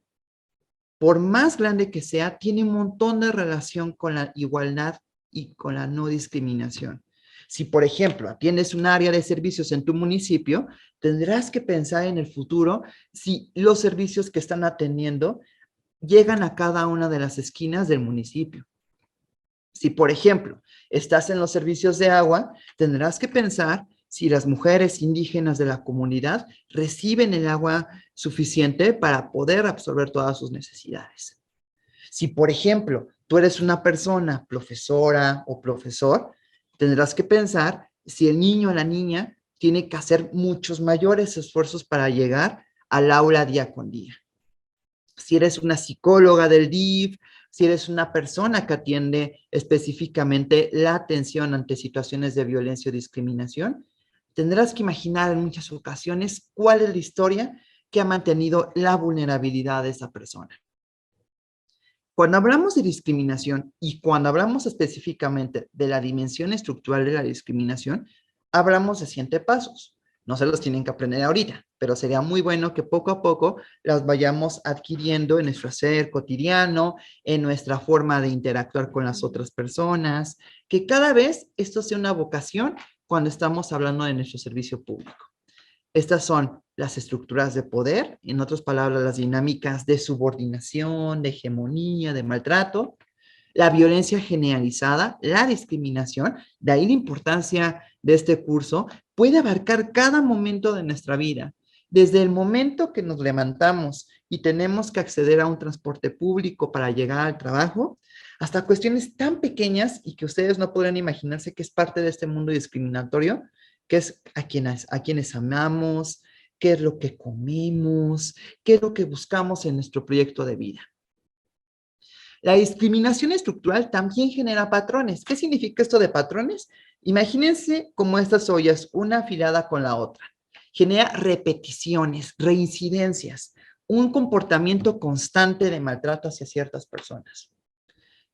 por más grande que sea, tiene un montón de relación con la igualdad y con la no discriminación. Si, por ejemplo, atiendes un área de servicios en tu municipio, tendrás que pensar en el futuro si los servicios que están atendiendo llegan a cada una de las esquinas del municipio. Si, por ejemplo, estás en los servicios de agua, tendrás que pensar si las mujeres indígenas de la comunidad reciben el agua suficiente para poder absorber todas sus necesidades. Si, por ejemplo, tú eres una persona profesora o profesor, tendrás que pensar si el niño o la niña tiene que hacer muchos mayores esfuerzos para llegar al aula día con día. Si eres una psicóloga del DIF, si eres una persona que atiende específicamente la atención ante situaciones de violencia o discriminación, tendrás que imaginar en muchas ocasiones cuál es la historia que ha mantenido la vulnerabilidad de esa persona. Cuando hablamos de discriminación y cuando hablamos específicamente de la dimensión estructural de la discriminación, hablamos de 7 pasos. No se los tienen que aprender ahorita, pero sería muy bueno que poco a poco las vayamos adquiriendo en nuestro hacer cotidiano, en nuestra forma de interactuar con las otras personas, que cada vez esto sea una vocación cuando estamos hablando de nuestro servicio público. Estas son las estructuras de poder, en otras palabras, las dinámicas de subordinación, de hegemonía, de maltrato, la violencia generalizada, la discriminación, de ahí la importancia de este curso, puede abarcar cada momento de nuestra vida. Desde el momento que nos levantamos y tenemos que acceder a un transporte público para llegar al trabajo, hasta cuestiones tan pequeñas y que ustedes no podrán imaginarse que es parte de este mundo discriminatorio, que es a quienes amamos, qué es lo que comemos, qué es lo que buscamos en nuestro proyecto de vida. La discriminación estructural también genera patrones. ¿Qué significa esto de patrones? Imagínense como estas ollas, una afilada con la otra. Genera repeticiones, reincidencias, un comportamiento constante de maltrato hacia ciertas personas.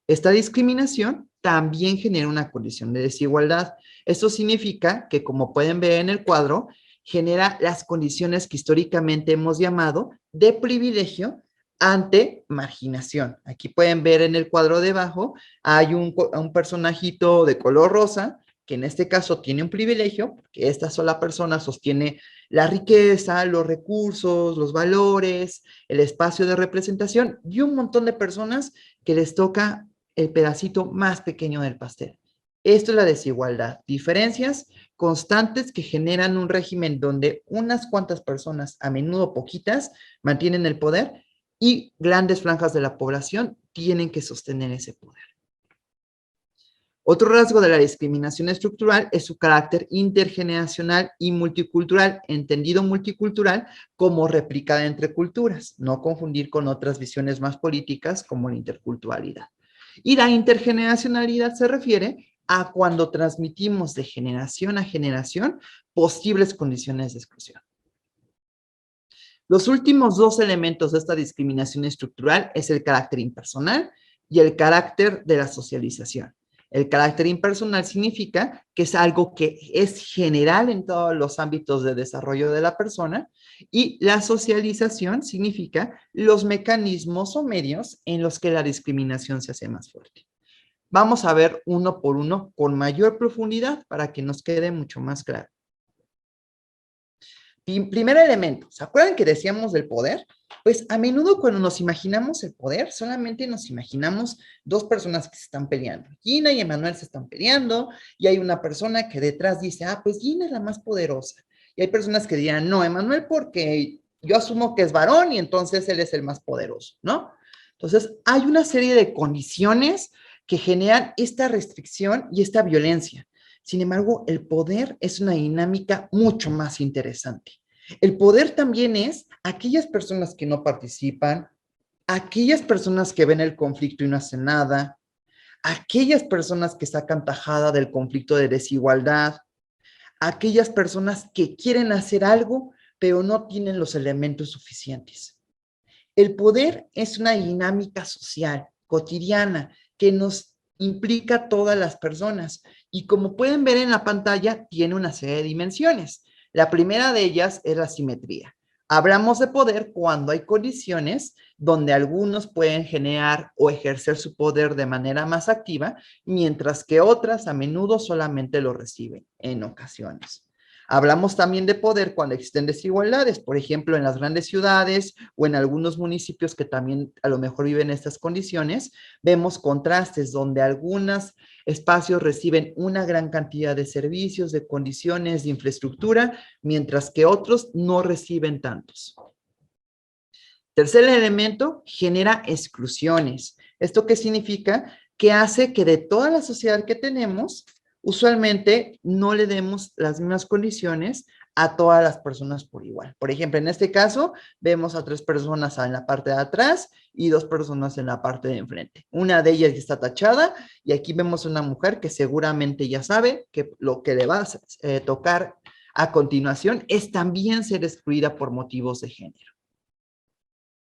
Esta discriminación también genera una condición de desigualdad. Esto significa que, como pueden ver en el cuadro, genera las condiciones que históricamente hemos llamado de privilegio ante marginación. Aquí pueden ver en el cuadro debajo, hay un personajito de color rosa, que en este caso tiene un privilegio, porque esta sola persona sostiene la riqueza, los recursos, los valores, el espacio de representación, y un montón de personas que les toca el pedacito más pequeño del pastel. Esto es la desigualdad, diferencias constantes que generan un régimen donde unas cuantas personas, a menudo poquitas, mantienen el poder y grandes franjas de la población tienen que sostener ese poder. Otro rasgo de la discriminación estructural es su carácter intergeneracional y multicultural, entendido multicultural como replicada entre culturas, no confundir con otras visiones más políticas como la interculturalidad. Y la intergeneracionalidad se refiere a cuando transmitimos de generación a generación posibles condiciones de exclusión. Los últimos 2 elementos de esta discriminación estructural es el carácter impersonal y el carácter de la socialización. El carácter impersonal significa que es algo que es general en todos los ámbitos de desarrollo de la persona, y la socialización significa los mecanismos o medios en los que la discriminación se hace más fuerte. Vamos a ver uno por uno con mayor profundidad para que nos quede mucho más claro. Primer elemento, ¿se acuerdan que decíamos del poder? Pues a menudo cuando nos imaginamos el poder, solamente nos imaginamos dos personas que se están peleando. Gina y Emanuel se están peleando y hay una persona que detrás dice, ah, pues Gina es la más poderosa. Y hay personas que dirán, no, Emanuel porque yo asumo que es varón y entonces él es el más poderoso, ¿no? Entonces hay una serie de condiciones que generan esta restricción y esta violencia. Sin embargo, el poder es una dinámica mucho más interesante. El poder también es aquellas personas que no participan, aquellas personas que ven el conflicto y no hacen nada, aquellas personas que sacan tajada del conflicto de desigualdad, aquellas personas que quieren hacer algo, pero no tienen los elementos suficientes. El poder es una dinámica social, cotidiana, que nos implica a todas las personas. Y como pueden ver en la pantalla, tiene una serie de dimensiones. La primera de ellas es la simetría. Hablamos de poder cuando hay condiciones donde algunos pueden generar o ejercer su poder de manera más activa, mientras que otras a menudo solamente lo reciben en ocasiones. Hablamos también de poder cuando existen desigualdades, por ejemplo, en las grandes ciudades o en algunos municipios que también a lo mejor viven estas condiciones, vemos contrastes donde algunos espacios reciben una gran cantidad de servicios, de condiciones, de infraestructura, mientras que otros no reciben tantos. Tercer elemento, genera exclusiones. ¿Esto qué significa? Que hace que de toda la sociedad que tenemos, usualmente no le demos las mismas condiciones a todas las personas por igual. Por ejemplo, en este caso, vemos a 3 personas en la parte de atrás y 2 personas en la parte de enfrente. Una de ellas está tachada y aquí vemos una mujer que seguramente ya sabe que lo que le va a tocar a continuación es también ser excluida por motivos de género.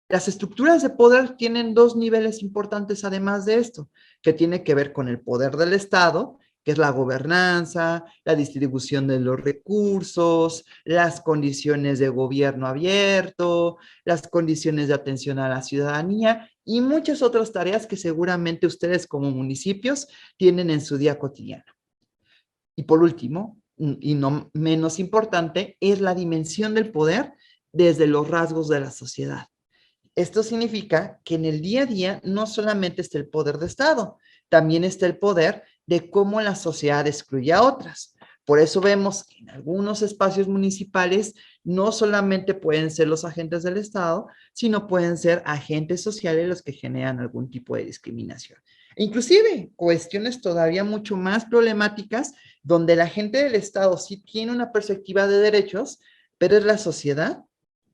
Las estructuras de poder tienen 2 niveles importantes además de esto, que tiene que ver con el poder del Estado, que es la gobernanza, la distribución de los recursos, las condiciones de gobierno abierto, las condiciones de atención a la ciudadanía y muchas otras tareas que seguramente ustedes como municipios tienen en su día cotidiano. Y por último, y no menos importante, es la dimensión del poder desde los rasgos de la sociedad. Esto significa que en el día a día no solamente está el poder de Estado, también está el poder de cómo la sociedad excluye a otras. Por eso vemos que en algunos espacios municipales no solamente pueden ser los agentes del Estado, sino pueden ser agentes sociales los que generan algún tipo de discriminación. E inclusive cuestiones todavía mucho más problemáticas donde la gente del Estado sí tiene una perspectiva de derechos, pero es la sociedad,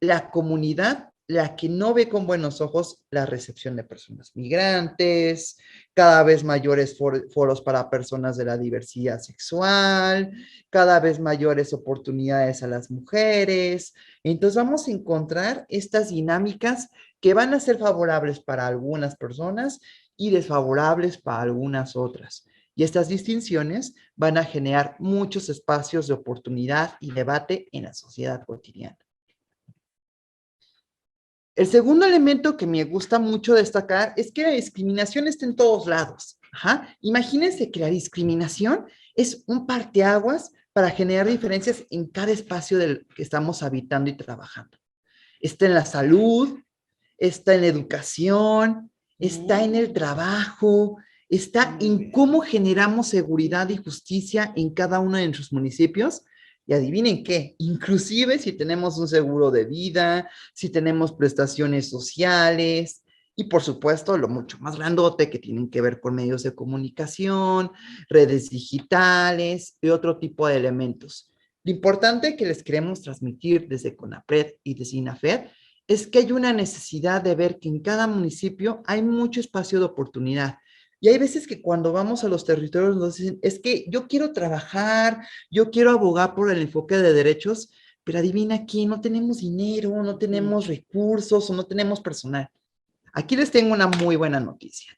la comunidad, la que no ve con buenos ojos la recepción de personas migrantes, cada vez mayores foros para personas de la diversidad sexual, cada vez mayores oportunidades a las mujeres. Entonces vamos a encontrar estas dinámicas que van a ser favorables para algunas personas y desfavorables para algunas otras. Y estas distinciones van a generar muchos espacios de oportunidad y debate en la sociedad cotidiana. El segundo elemento que me gusta mucho destacar es que la discriminación está en todos lados. Ajá. Imagínense que la discriminación es un parteaguas para generar diferencias en cada espacio del que estamos habitando y trabajando. Está en la salud, está en la educación, está en el trabajo, está en cómo generamos seguridad y justicia en cada uno de nuestros municipios. Y adivinen qué, inclusive si tenemos un seguro de vida, si tenemos prestaciones sociales y por supuesto lo mucho más grandote que tienen que ver con medios de comunicación, redes digitales y otro tipo de elementos. Lo importante que les queremos transmitir desde CONAPRED y desde INAFED es que hay una necesidad de ver que en cada municipio hay mucho espacio de oportunidad. Y hay veces que cuando vamos a los territorios nos dicen, es que yo quiero trabajar, yo quiero abogar por el enfoque de derechos, pero adivina aquí, no tenemos dinero, no tenemos recursos o no tenemos personal. Aquí les tengo una muy buena noticia.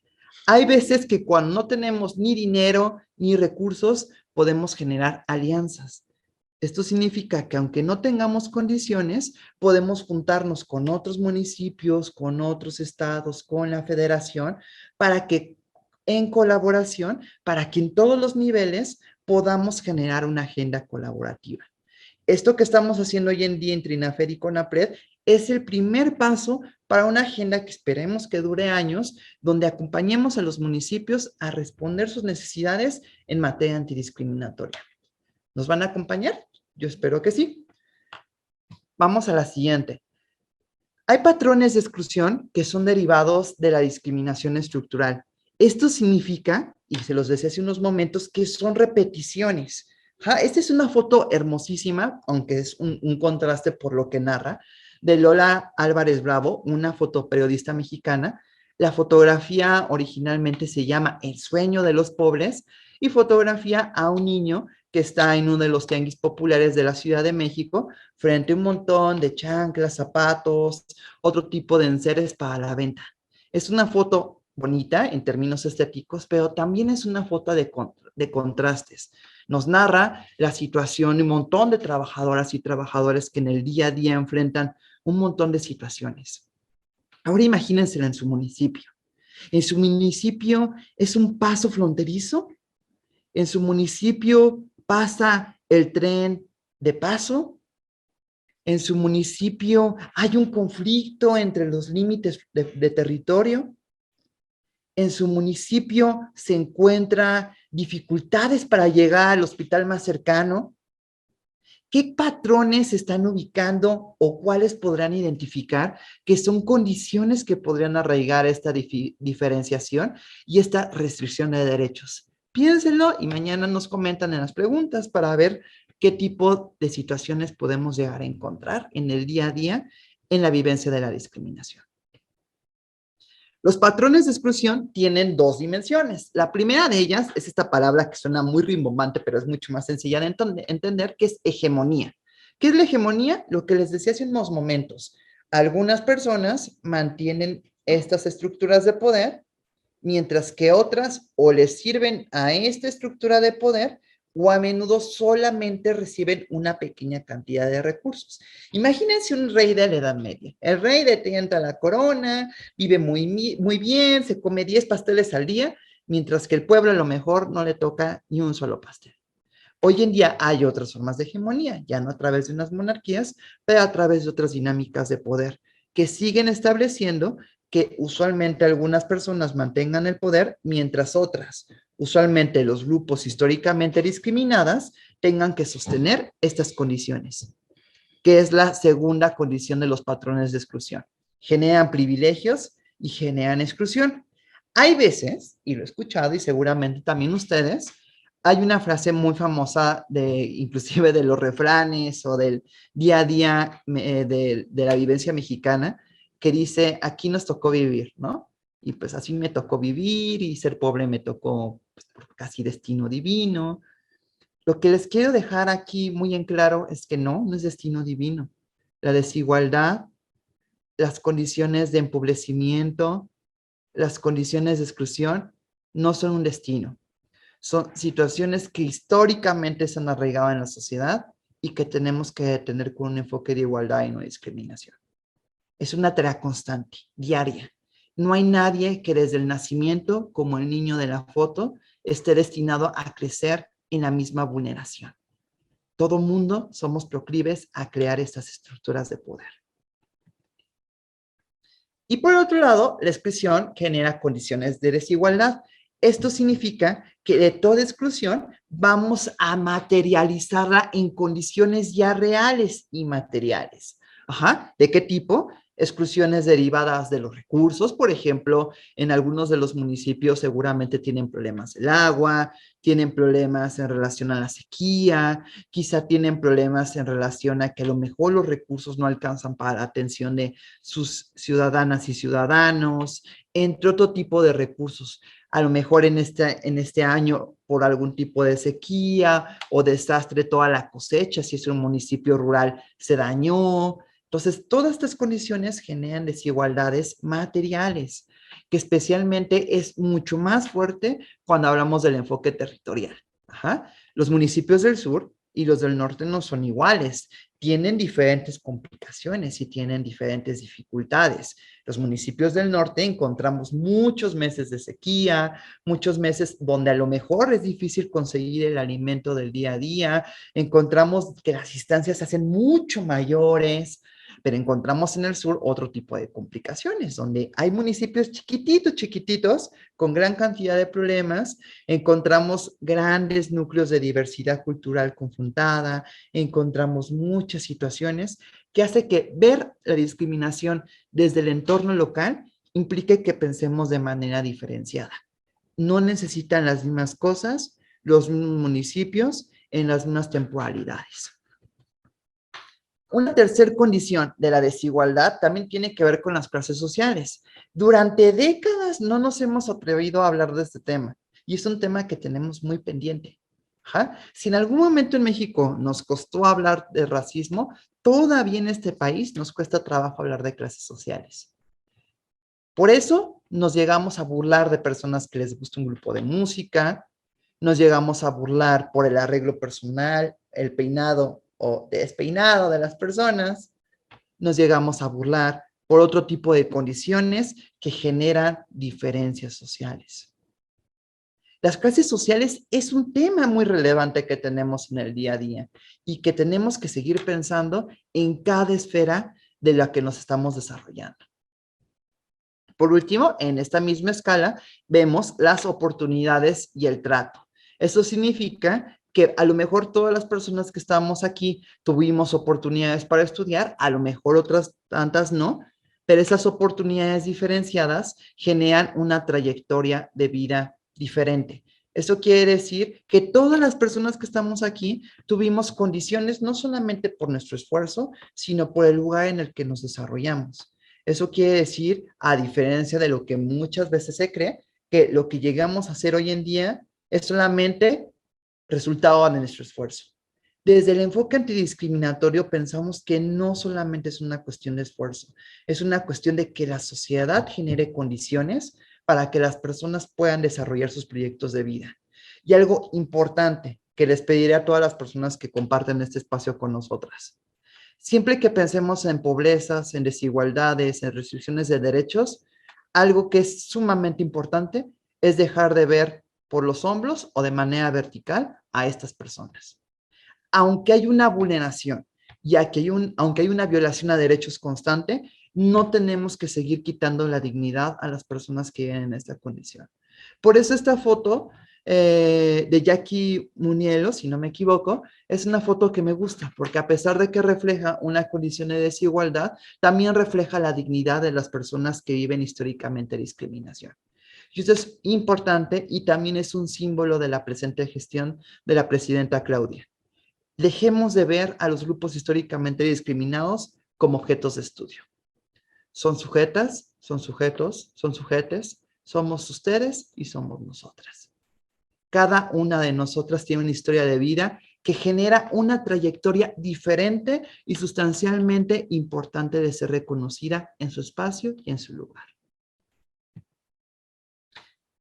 Hay veces que cuando no tenemos ni dinero ni recursos, podemos generar alianzas. Esto significa que aunque no tengamos condiciones, podemos juntarnos con otros municipios, con otros estados, con la federación, para que en colaboración para que en todos los niveles podamos generar una agenda colaborativa. Esto que estamos haciendo hoy en día entre INAFER y CONAPRED es el primer paso para una agenda que esperemos que dure años, donde acompañemos a los municipios a responder sus necesidades en materia antidiscriminatoria. ¿Nos van a acompañar? Yo espero que sí. Vamos a la siguiente. Hay patrones de exclusión que son derivados de la discriminación estructural. Esto significa, y se los decía hace unos momentos, que son repeticiones. Esta es una foto hermosísima, aunque es un contraste por lo que narra, de Lola Álvarez Bravo, una fotoperiodista mexicana. La fotografía originalmente se llama El sueño de los pobres y fotografía a un niño que está en uno de los tianguis populares de la Ciudad de México, frente a un montón de chanclas, zapatos, otro tipo de enseres para la venta. Es una foto bonita en términos estéticos, pero también es una foto de contrastes. Nos narra la situación de un montón de trabajadoras y trabajadores que en el día a día enfrentan un montón de situaciones. Ahora imagínensela en su municipio. En su municipio es un paso fronterizo. En su municipio pasa el tren de paso. En su municipio hay un conflicto entre los límites de territorio. En su municipio se encuentran dificultades para llegar al hospital más cercano. ¿Qué patrones se están ubicando o cuáles podrán identificar que son condiciones que podrían arraigar esta diferenciación y esta restricción de derechos? Piénsenlo y mañana nos comentan en las preguntas para ver qué tipo de situaciones podemos llegar a encontrar en el día a día en la vivencia de la discriminación. Los patrones de exclusión tienen dos dimensiones. La primera de ellas es esta palabra que suena muy rimbombante, pero es mucho más sencilla de entender, que es hegemonía. ¿Qué es la hegemonía? Lo que les decía hace unos momentos. Algunas personas mantienen estas estructuras de poder, mientras que otras o les sirven a esta estructura de poder o a menudo solamente reciben una pequeña cantidad de recursos. Imagínense un rey de la Edad Media. El rey detenta la corona, vive muy bien, se come 10 pasteles al día, mientras que el pueblo a lo mejor no le toca ni un solo pastel. Hoy en día hay otras formas de hegemonía, ya no a través de unas monarquías, pero a través de otras dinámicas de poder que siguen estableciendo que usualmente algunas personas mantengan el poder, mientras otras, usualmente los grupos históricamente discriminadas, tengan que sostener estas condiciones, que es la segunda condición de los patrones de exclusión. Generan privilegios y generan exclusión. Hay veces, y lo he escuchado y seguramente también ustedes, hay una frase muy famosa inclusive de los refranes o del día a día de la vivencia mexicana, que dice, aquí nos tocó vivir, ¿no? Y pues así me tocó vivir y ser pobre me tocó pues, casi destino divino. Lo que les quiero dejar aquí muy en claro es que no es destino divino. La desigualdad, las condiciones de empobrecimiento, las condiciones de exclusión no son un destino. Son situaciones que históricamente se han arraigado en la sociedad y que tenemos que tener con un enfoque de igualdad y no discriminación. Es una tarea constante, diaria. No hay nadie que desde el nacimiento, como el niño de la foto, esté destinado a crecer en la misma vulneración. Todo mundo somos proclives a crear estas estructuras de poder. Y por otro lado, la exclusión genera condiciones de desigualdad. Esto significa que de toda exclusión vamos a materializarla en condiciones ya reales y materiales. ¿De qué tipo? Exclusiones derivadas de los recursos, por ejemplo, en algunos de los municipios seguramente tienen problemas del agua, tienen problemas en relación a la sequía, quizá tienen problemas en relación a que a lo mejor los recursos no alcanzan para la atención de sus ciudadanas y ciudadanos, entre otro tipo de recursos. A lo mejor en este año, por algún tipo de sequía o desastre, toda la cosecha, si es un municipio rural, se dañó. Entonces, todas estas condiciones generan desigualdades materiales, que especialmente es mucho más fuerte cuando hablamos del enfoque territorial. Los municipios del sur y los del norte no son iguales. tienen diferentes complicaciones y tienen diferentes dificultades. Los municipios del norte encontramos muchos meses de sequía, muchos meses donde a lo mejor es difícil conseguir el alimento del día a día, encontramos que las distancias se hacen mucho mayores, pero encontramos en el sur otro tipo de complicaciones, donde hay municipios chiquititos, chiquititos, con gran cantidad de problemas, encontramos grandes núcleos de diversidad cultural confrontada, encontramos muchas situaciones que hace que ver la discriminación desde el entorno local implique que pensemos de manera diferenciada. No necesitan las mismas cosas los mismos municipios en las mismas temporalidades. Una tercera condición de la desigualdad también tiene que ver con las clases sociales. Durante décadas no nos hemos atrevido a hablar de este tema y es un tema que tenemos muy pendiente. Ajá. Si en algún momento en México nos costó hablar de racismo, todavía en este país nos cuesta trabajo hablar de clases sociales. Por eso nos llegamos a burlar de personas que les gusta un grupo de música, nos llegamos a burlar por el arreglo personal, el peinado o despeinado de las personas, nos llegamos a burlar por otro tipo de condiciones que generan diferencias sociales. Las clases sociales es un tema muy relevante que tenemos en el día a día y que tenemos que seguir pensando en cada esfera de la que nos estamos desarrollando. Por último, en esta misma escala, vemos las oportunidades y el trato. Eso significa que a lo mejor todas las personas que estamos aquí tuvimos oportunidades para estudiar, a lo mejor otras tantas no, pero esas oportunidades diferenciadas generan una trayectoria de vida diferente. Eso quiere decir que todas las personas que estamos aquí tuvimos condiciones no solamente por nuestro esfuerzo, sino por el lugar en el que nos desarrollamos. Eso quiere decir, a diferencia de lo que muchas veces se cree, que lo que llegamos a hacer hoy en día es solamente resultado de nuestro esfuerzo. Desde el enfoque antidiscriminatorio pensamos que no solamente es una cuestión de esfuerzo, es una cuestión de que la sociedad genere condiciones para que las personas puedan desarrollar sus proyectos de vida. Y algo importante que les pediré a todas las personas que comparten este espacio con nosotras. Siempre que pensemos en pobrezas, en desigualdades, en restricciones de derechos, algo que es sumamente importante es dejar de ver por los hombros o de manera vertical a estas personas. Aunque hay una vulneración y aunque hay una violación a derechos constante, no tenemos que seguir quitando la dignidad a las personas que viven en esta condición. Por eso esta foto de Jackie Munielo, si no me equivoco, es una foto que me gusta, porque a pesar de que refleja una condición de desigualdad, también refleja la dignidad de las personas que viven históricamente discriminación. Y eso es importante y también es un símbolo de la presente gestión de la presidenta Claudia. Dejemos de ver a los grupos históricamente discriminados como objetos de estudio. Son sujetas, son sujetos, son sujetes, somos ustedes y somos nosotras. Cada una de nosotras tiene una historia de vida que genera una trayectoria diferente y sustancialmente importante de ser reconocida en su espacio y en su lugar.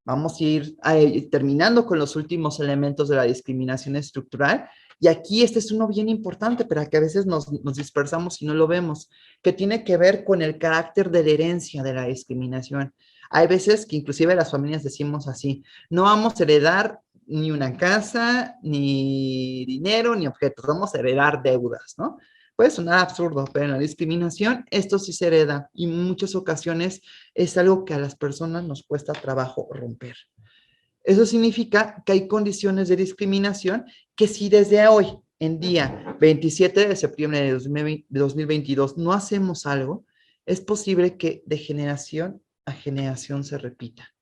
Vamos a ir terminando con los últimos elementos de la discriminación estructural. Y aquí este es uno bien importante, pero que a veces nos dispersamos y no lo vemos, que tiene que ver con el carácter de la herencia de la discriminación. Hay veces que inclusive las familias decimos así, no vamos a heredar ni una casa, ni dinero, ni objetos, vamos a heredar deudas, ¿no? Puede sonar absurdo, pero en la discriminación esto sí se hereda y en muchas ocasiones es algo que a las personas nos cuesta trabajo romper. Eso significa que hay condiciones de discriminación que si desde hoy, en día 27 de septiembre de 2022, no hacemos algo, es posible que de generación a generación se repita.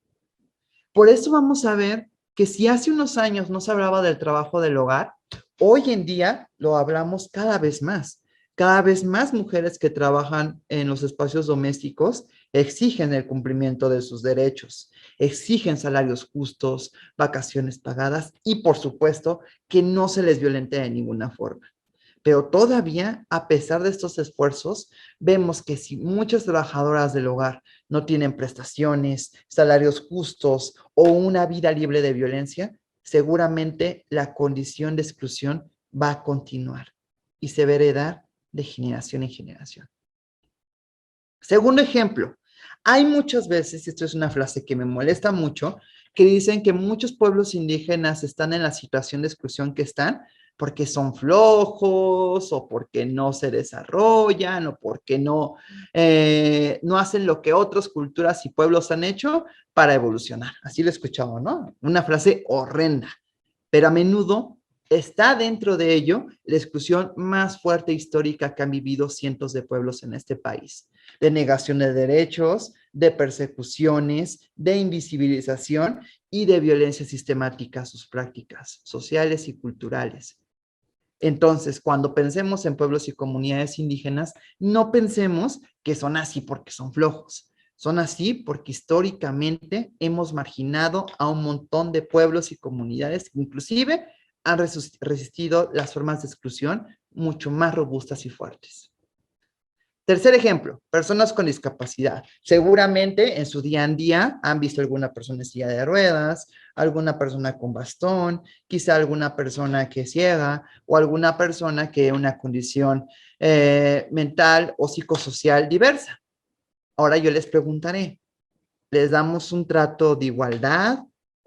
Por eso vamos a ver que si hace unos años no se hablaba del trabajo del hogar, hoy en día lo hablamos cada vez más. Cada vez más mujeres que trabajan en los espacios domésticos exigen el cumplimiento de sus derechos, exigen salarios justos, vacaciones pagadas y, por supuesto, que no se les violente de ninguna forma. Pero todavía, a pesar de estos esfuerzos, vemos que si muchas trabajadoras del hogar no tienen prestaciones, salarios justos o una vida libre de violencia, seguramente la condición de exclusión va a continuar y se va a heredar de generación en generación. Segundo ejemplo, hay muchas veces, y esto es una frase que me molesta mucho, que dicen que muchos pueblos indígenas están en la situación de exclusión que están porque son flojos o porque no se desarrollan o porque no hacen lo que otras culturas y pueblos han hecho para evolucionar. Así lo he escuchado, ¿no? Una frase horrenda, pero a menudo está dentro de ello la exclusión más fuerte e histórica que han vivido cientos de pueblos en este país, de negación de derechos, de persecuciones, de invisibilización y de violencia sistemática a sus prácticas sociales y culturales. Entonces, cuando pensemos en pueblos y comunidades indígenas, no pensemos que son así porque son flojos. Son así porque históricamente hemos marginado a un montón de pueblos y comunidades, inclusive han resistido las formas de exclusión mucho más robustas y fuertes. Tercer ejemplo, personas con discapacidad. Seguramente en su día a día han visto alguna persona en silla de ruedas, alguna persona con bastón, quizá alguna persona que es ciega o alguna persona que tiene una condición mental o psicosocial diversa. Ahora yo les preguntaré, ¿les damos un trato de igualdad?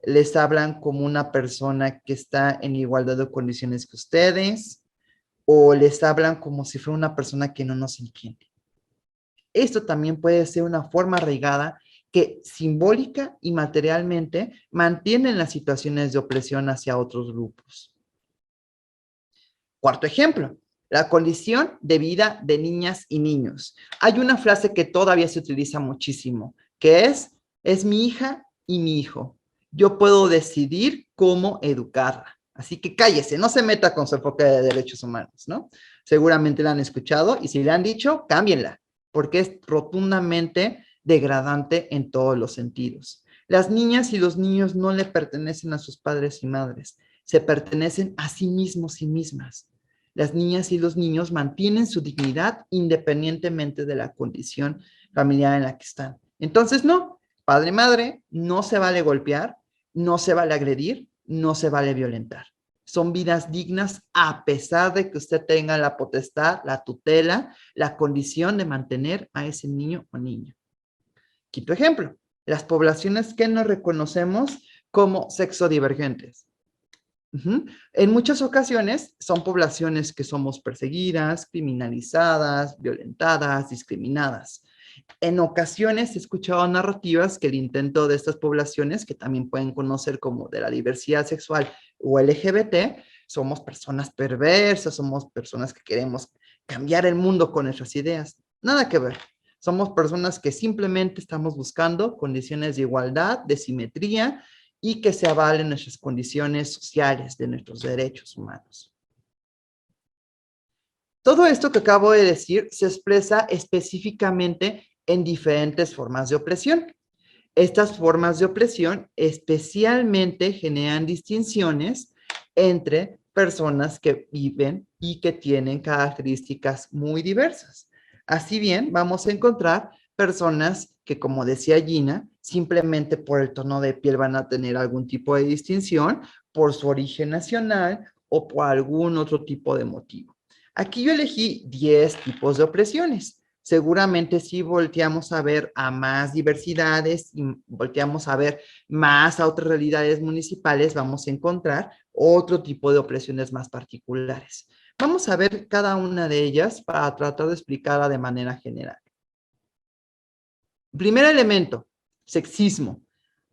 ¿Les hablan como una persona que está en igualdad de condiciones que ustedes? ¿O les hablan como si fuera una persona que no nos entiende? Esto también puede ser una forma arraigada que simbólica y materialmente mantienen las situaciones de opresión hacia otros grupos. Cuarto ejemplo, la condición de vida de niñas y niños. Hay una frase que todavía se utiliza muchísimo, que es mi hija y mi hijo. Yo puedo decidir cómo educarla. Así que cállese, no se meta con su enfoque de derechos humanos, ¿no? Seguramente la han escuchado y si le han dicho, cámbienla, porque es rotundamente degradante en todos los sentidos. Las niñas y los niños no le pertenecen a sus padres y madres, se pertenecen a sí mismos y mismas. Las niñas y los niños mantienen su dignidad independientemente de la condición familiar en la que están. Entonces, no, padre y madre, no se vale golpear, no se vale agredir, no se vale violentar. Son vidas dignas a pesar de que usted tenga la potestad, la tutela, la condición de mantener a ese niño o niña. Quinto ejemplo, las poblaciones que nos reconocemos como sexodivergentes. En muchas ocasiones son poblaciones que somos perseguidas, criminalizadas, violentadas, discriminadas. En ocasiones he escuchado narrativas que el intento de estas poblaciones, que también pueden conocer como de la diversidad sexual o LGBT, somos personas perversas, somos personas que queremos cambiar el mundo con nuestras ideas. Nada que ver. Somos personas que simplemente estamos buscando condiciones de igualdad, de simetría y que se avalen nuestras condiciones sociales, de nuestros derechos humanos. Todo esto que acabo de decir se expresa específicamente en diferentes formas de opresión. Estas formas de opresión especialmente generan distinciones entre personas que viven y que tienen características muy diversas. Así bien, vamos a encontrar personas que, como decía Gina, simplemente por el tono de piel van a tener algún tipo de distinción, por su origen nacional o por algún otro tipo de motivo. Aquí yo elegí 10 tipos de opresiones. Seguramente si volteamos a ver a más diversidades y volteamos a ver más a otras realidades municipales, vamos a encontrar otro tipo de opresiones más particulares. Vamos a ver cada una de ellas para tratar de explicarla de manera general. Primer elemento, sexismo.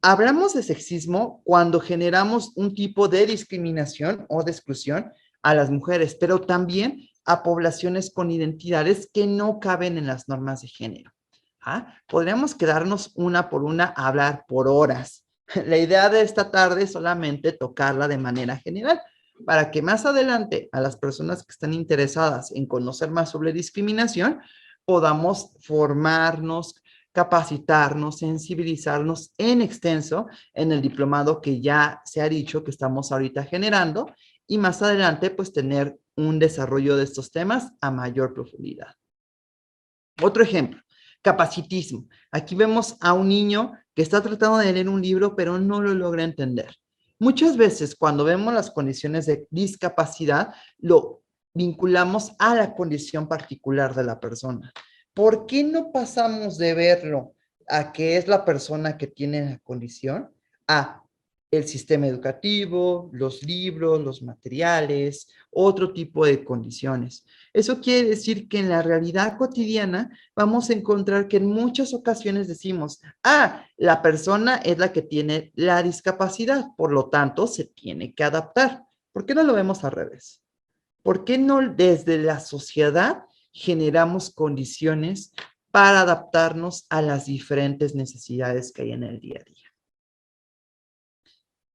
Hablamos de sexismo cuando generamos un tipo de discriminación o de exclusión a las mujeres, pero también a poblaciones con identidades que no caben en las normas de género. Podríamos quedarnos una por una a hablar por horas. La idea de esta tarde es solamente tocarla de manera general, para que más adelante a las personas que están interesadas en conocer más sobre discriminación, podamos formarnos, capacitarnos, sensibilizarnos en extenso en el diplomado que ya se ha dicho que estamos ahorita generando y más adelante pues tener un desarrollo de estos temas a mayor profundidad. Otro ejemplo, capacitismo. Aquí vemos a un niño que está tratando de leer un libro pero no lo logra entender. Muchas veces cuando vemos las condiciones de discapacidad, lo vinculamos a la condición particular de la persona. ¿Por qué no pasamos de verlo a que es la persona que tiene la condición a el sistema educativo, los libros, los materiales, otro tipo de condiciones? Eso quiere decir que en la realidad cotidiana vamos a encontrar que en muchas ocasiones decimos, la persona es la que tiene la discapacidad, por lo tanto se tiene que adaptar. ¿Por qué no lo vemos al revés? ¿Por qué no desde la sociedad generamos condiciones para adaptarnos a las diferentes necesidades que hay en el día a día?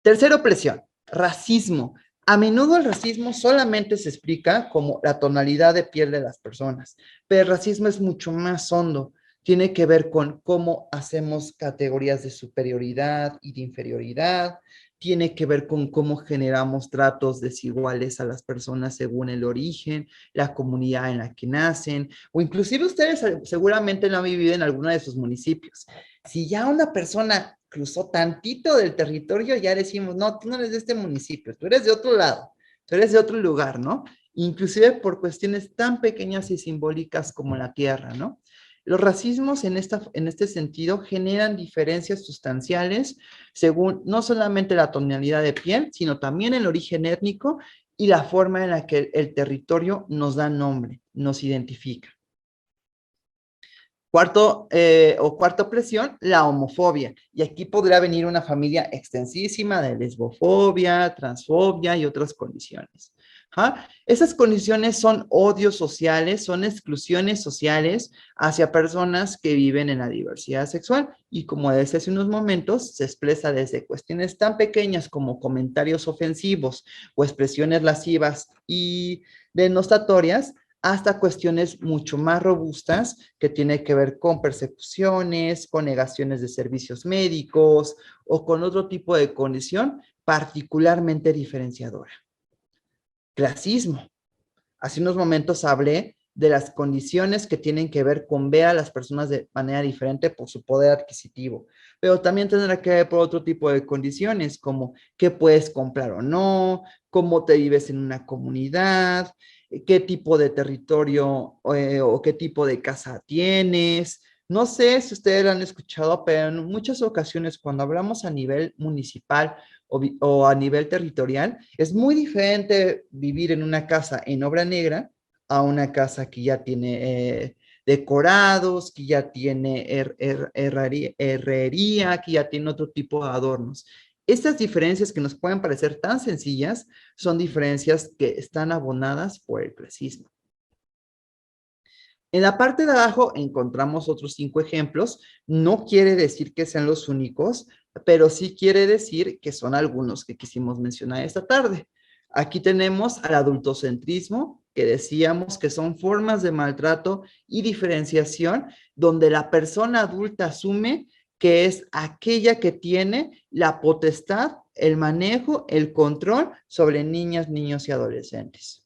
Tercera opresión, racismo. A menudo el racismo solamente se explica como la tonalidad de piel de las personas, pero el racismo es mucho más hondo. Tiene que ver con cómo hacemos categorías de superioridad y de inferioridad. Tiene que ver con cómo generamos tratos desiguales a las personas según el origen, la comunidad en la que nacen, o inclusive ustedes seguramente lo han vivido en alguno de sus municipios. Si ya una persona cruzó tantito del territorio, ya decimos, no, tú no eres de este municipio, tú eres de otro lado, tú eres de otro lugar, ¿no? Inclusive por cuestiones tan pequeñas y simbólicas como la tierra, ¿no? Los racismos en este sentido generan diferencias sustanciales según no solamente la tonalidad de piel, sino también el origen étnico y la forma en la que el territorio nos da nombre, nos identifica. Cuarta opresión, la homofobia. Y aquí podría venir una familia extensísima de lesbofobia, transfobia y otras condiciones. Esas condiciones son odios sociales, son exclusiones sociales hacia personas que viven en la diversidad sexual. Y como desde hace unos momentos, se expresa desde cuestiones tan pequeñas como comentarios ofensivos o expresiones lascivas y denostatorias, hasta cuestiones mucho más robustas que tienen que ver con persecuciones, con negaciones de servicios médicos o con otro tipo de condición particularmente diferenciadora. Clasismo. Hace unos momentos hablé de las condiciones que tienen que ver con ver a las personas de manera diferente por su poder adquisitivo, pero también tendrá que ver por otro tipo de condiciones, como qué puedes comprar o no, cómo te vives en una comunidad, qué tipo de territorio o qué tipo de casa tienes. No sé si ustedes lo han escuchado, pero en muchas ocasiones cuando hablamos a nivel municipal o a nivel territorial, es muy diferente vivir en una casa en obra negra a una casa que ya tiene decorados, que ya tiene herrería, que ya tiene otro tipo de adornos. Estas diferencias que nos pueden parecer tan sencillas son diferencias que están abonadas por el clasismo. En la parte de abajo encontramos otros 5 ejemplos. No quiere decir que sean los únicos, pero sí quiere decir que son algunos que quisimos mencionar esta tarde. Aquí tenemos al adultocentrismo, que decíamos que son formas de maltrato y diferenciación donde la persona adulta asume que es aquella que tiene la potestad, el manejo, el control sobre niñas, niños y adolescentes.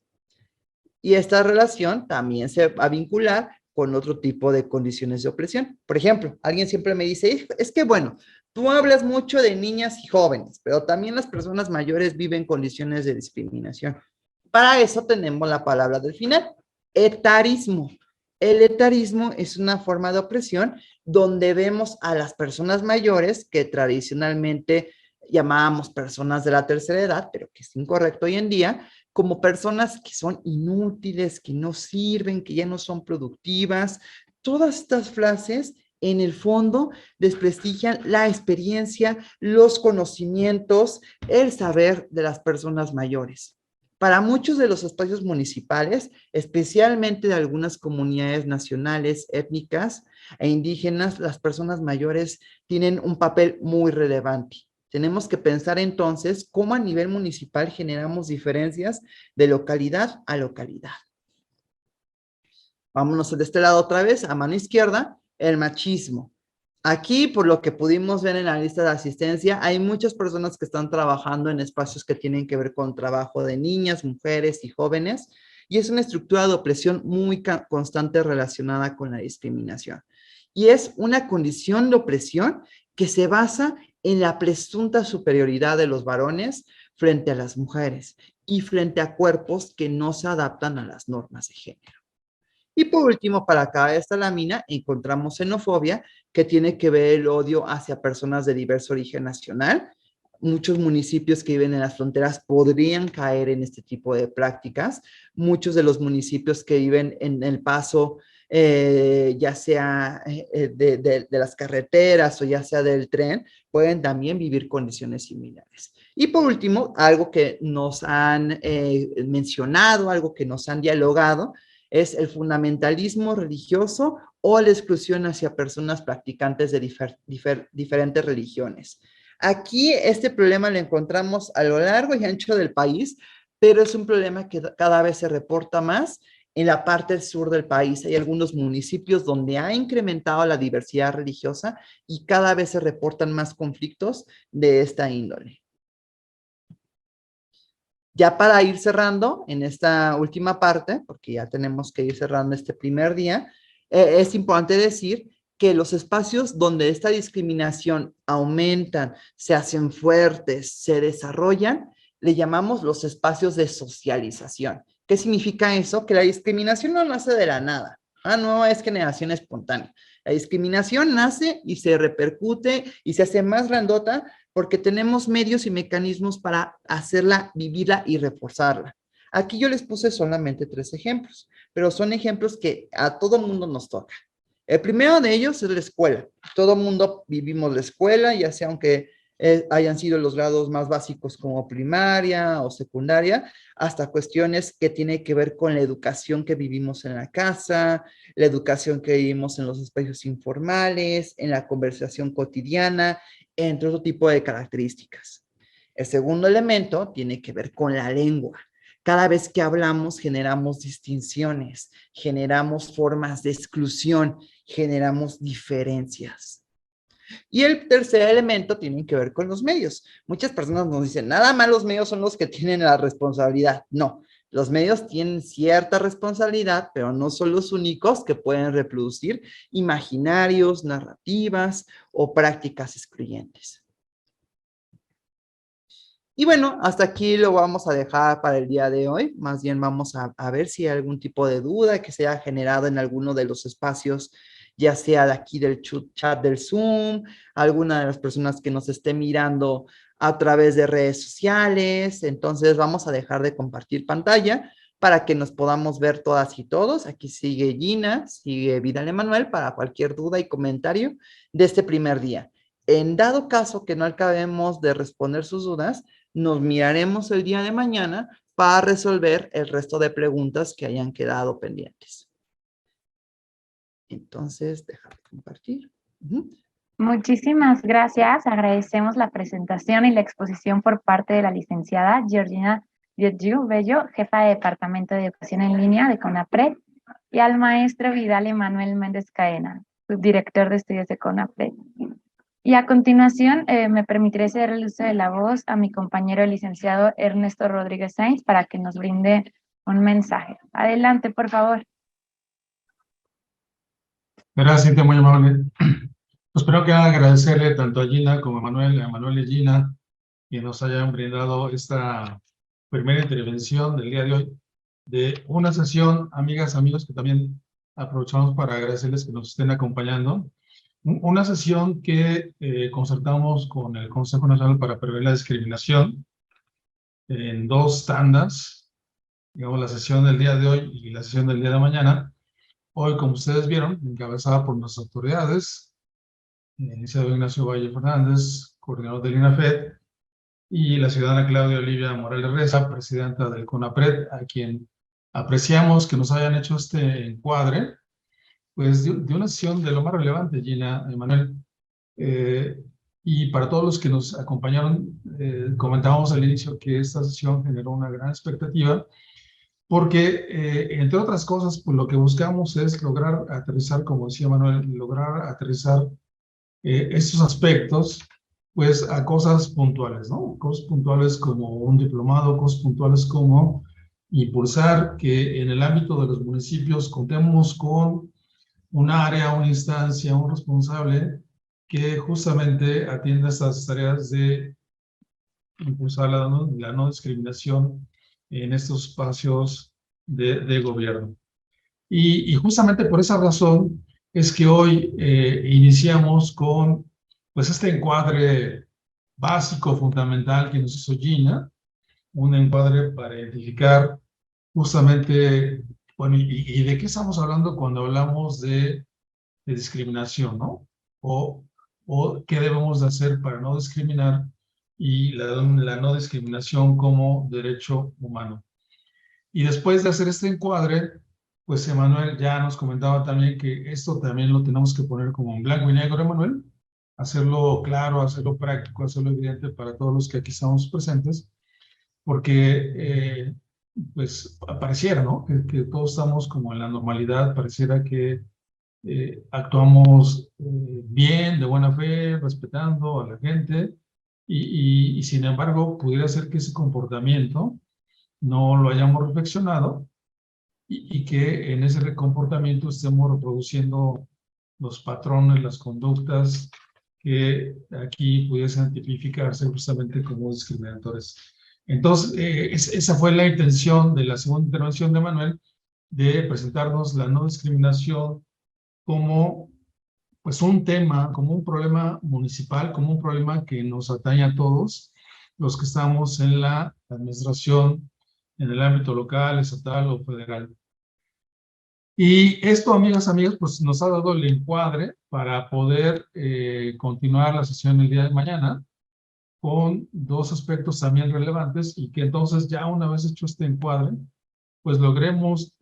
Y esta relación también se va a vincular con otro tipo de condiciones de opresión. Por ejemplo, alguien siempre me dice, es que bueno, tú hablas mucho de niñas y jóvenes, pero también las personas mayores viven condiciones de discriminación. Para eso tenemos la palabra del final, etarismo. El etarismo es una forma de opresión donde vemos a las personas mayores que tradicionalmente llamábamos personas de la tercera edad, pero que es incorrecto hoy en día, como personas que son inútiles, que no sirven, que ya no son productivas. Todas estas frases, en el fondo, desprestigian la experiencia, los conocimientos, el saber de las personas mayores. Para muchos de los espacios municipales, especialmente de algunas comunidades nacionales, étnicas e indígenas, las personas mayores tienen un papel muy relevante. Tenemos que pensar entonces cómo a nivel municipal generamos diferencias de localidad a localidad. Vámonos de este lado otra vez, a mano izquierda, el machismo. Aquí, por lo que pudimos ver en la lista de asistencia, hay muchas personas que están trabajando en espacios que tienen que ver con trabajo de niñas, mujeres y jóvenes, y es una estructura de opresión muy constante relacionada con la discriminación. Y es una condición de opresión que se basa en la presunta superioridad de los varones frente a las mujeres y frente a cuerpos que no se adaptan a las normas de género. Y por último, para acabar esta lámina, encontramos xenofobia, que tiene que ver el odio hacia personas de diverso origen nacional. Muchos municipios que viven en las fronteras podrían caer en este tipo de prácticas. Muchos de los municipios que viven en El Paso, ya sea de las carreteras o ya sea del tren, pueden también vivir condiciones similares. Y por último, algo que nos han mencionado, algo que nos han dialogado, es el fundamentalismo religioso o la exclusión hacia personas practicantes de diferentes religiones. Aquí este problema lo encontramos a lo largo y ancho del país, pero es un problema que cada vez se reporta más en la parte sur del país. Hay algunos municipios donde ha incrementado la diversidad religiosa y cada vez se reportan más conflictos de esta índole. Ya para ir cerrando en esta última parte, porque ya tenemos que ir cerrando este primer día, es importante decir que los espacios donde esta discriminación aumentan, se hacen fuertes, se desarrollan, le llamamos los espacios de socialización. ¿Qué significa eso? Que la discriminación no nace de la nada. No es generación espontánea. La discriminación nace y se repercute y se hace más grandota porque tenemos medios y mecanismos para hacerla, vivirla y reforzarla. Aquí yo les puse solamente 3 ejemplos, pero son ejemplos que a todo mundo nos toca. El primero de ellos es la escuela. Todo mundo vivimos la escuela, ya sea aunque hayan sido los grados más básicos como primaria o secundaria, hasta cuestiones que tienen que ver con la educación que vivimos en la casa, la educación que vivimos en los espacios informales, en la conversación cotidiana, entre otro tipo de características. El segundo elemento tiene que ver con la lengua. Cada vez que hablamos generamos distinciones, generamos formas de exclusión, generamos diferencias. Y el tercer elemento tiene que ver con los medios. Muchas personas nos dicen, nada más los medios son los que tienen la responsabilidad. No, los medios tienen cierta responsabilidad, pero no son los únicos que pueden reproducir imaginarios, narrativas o prácticas excluyentes. Y bueno, hasta aquí lo vamos a dejar para el día de hoy. Más bien vamos a ver si hay algún tipo de duda que se haya generado en alguno de los espacios, ya sea de aquí del chat del Zoom, alguna de las personas que nos esté mirando a través de redes sociales. Entonces vamos a dejar de compartir pantalla para que nos podamos ver todas y todos. Aquí sigue Gina, sigue Vidal Emanuel para cualquier duda y comentario de este primer día. En dado caso que no acabemos de responder sus dudas, nos miraremos el día de mañana para resolver el resto de preguntas que hayan quedado pendientes. Entonces, déjame compartir. Muchísimas gracias. Agradecemos la presentación y la exposición por parte de la licenciada Georgina Dietgiu Bello, jefa de Departamento de Educación en Línea de CONAPRED, y al maestro Vidal Emanuel Méndez Caena, subdirector de estudios de CONAPRED. Y a continuación me permitiré ceder el uso de la voz a mi compañero el licenciado Ernesto Rodríguez Sainz para que nos brinde un mensaje. Adelante, por favor. Gracias, muy amable. Pues primero que nada agradecerle tanto a Gina como a Manuel y Gina que nos hayan brindado esta primera intervención del día de hoy de una sesión, amigas, amigos, que también aprovechamos para agradecerles que nos estén acompañando. Una sesión que concertamos con el Consejo Nacional para Prevenir la Discriminación en 2 tandas, digamos la sesión del día de hoy y la sesión del día de mañana. Hoy, como ustedes vieron, encabezada por nuestras autoridades, iniciado Ignacio Valle Fernández, coordinador del INAFED, y la ciudadana Claudia Olivia Morales Reza, presidenta del CONAPRED, a quien apreciamos que nos hayan hecho este encuadre, pues de una sesión de lo más relevante, Gina, Emanuel. Y para todos los que nos acompañaron, comentábamos al inicio que esta sesión generó una gran expectativa, porque, entre otras cosas, pues lo que buscamos es lograr aterrizar, como decía Manuel, lograr aterrizar estos aspectos, pues a cosas puntuales, ¿no? Cosas puntuales como un diplomado, cosas puntuales como impulsar que en el ámbito de los municipios contemos con un área, una instancia, un responsable que justamente atienda estas tareas de impulsar la no discriminación en estos espacios de gobierno. Y justamente por esa razón es que hoy iniciamos con pues este encuadre básico, fundamental que nos hizo Gina, un encuadre para identificar justamente, bueno, y de qué estamos hablando cuando hablamos de discriminación, ¿no? O, o qué debemos de hacer para no discriminar y la no discriminación como derecho humano. Y después de hacer este encuadre, pues Emanuel ya nos comentaba también que esto también lo tenemos que poner como en blanco y negro, Emanuel, hacerlo claro, hacerlo práctico, hacerlo evidente para todos los que aquí estamos presentes, porque pues pareciera, ¿no? Que todos estamos como en la normalidad, pareciera que actuamos bien, de buena fe, respetando a la gente, y sin embargo pudiera ser que ese comportamiento no lo hayamos reflexionado y que en ese comportamiento estemos reproduciendo los patrones, las conductas que aquí pudiesen tipificarse justamente como discriminatorias. Entonces, esa fue la intención de la segunda intervención de Manuel, de presentarnos la no discriminación como pues un tema, como un problema municipal, como un problema que nos atañe a todos los que estamos en la administración, en el ámbito local, estatal o federal. Y esto, amigas, pues nos ha dado el encuadre para poder continuar la sesión el día de mañana con dos aspectos también relevantes y que entonces ya una vez hecho este encuadre, pues logremos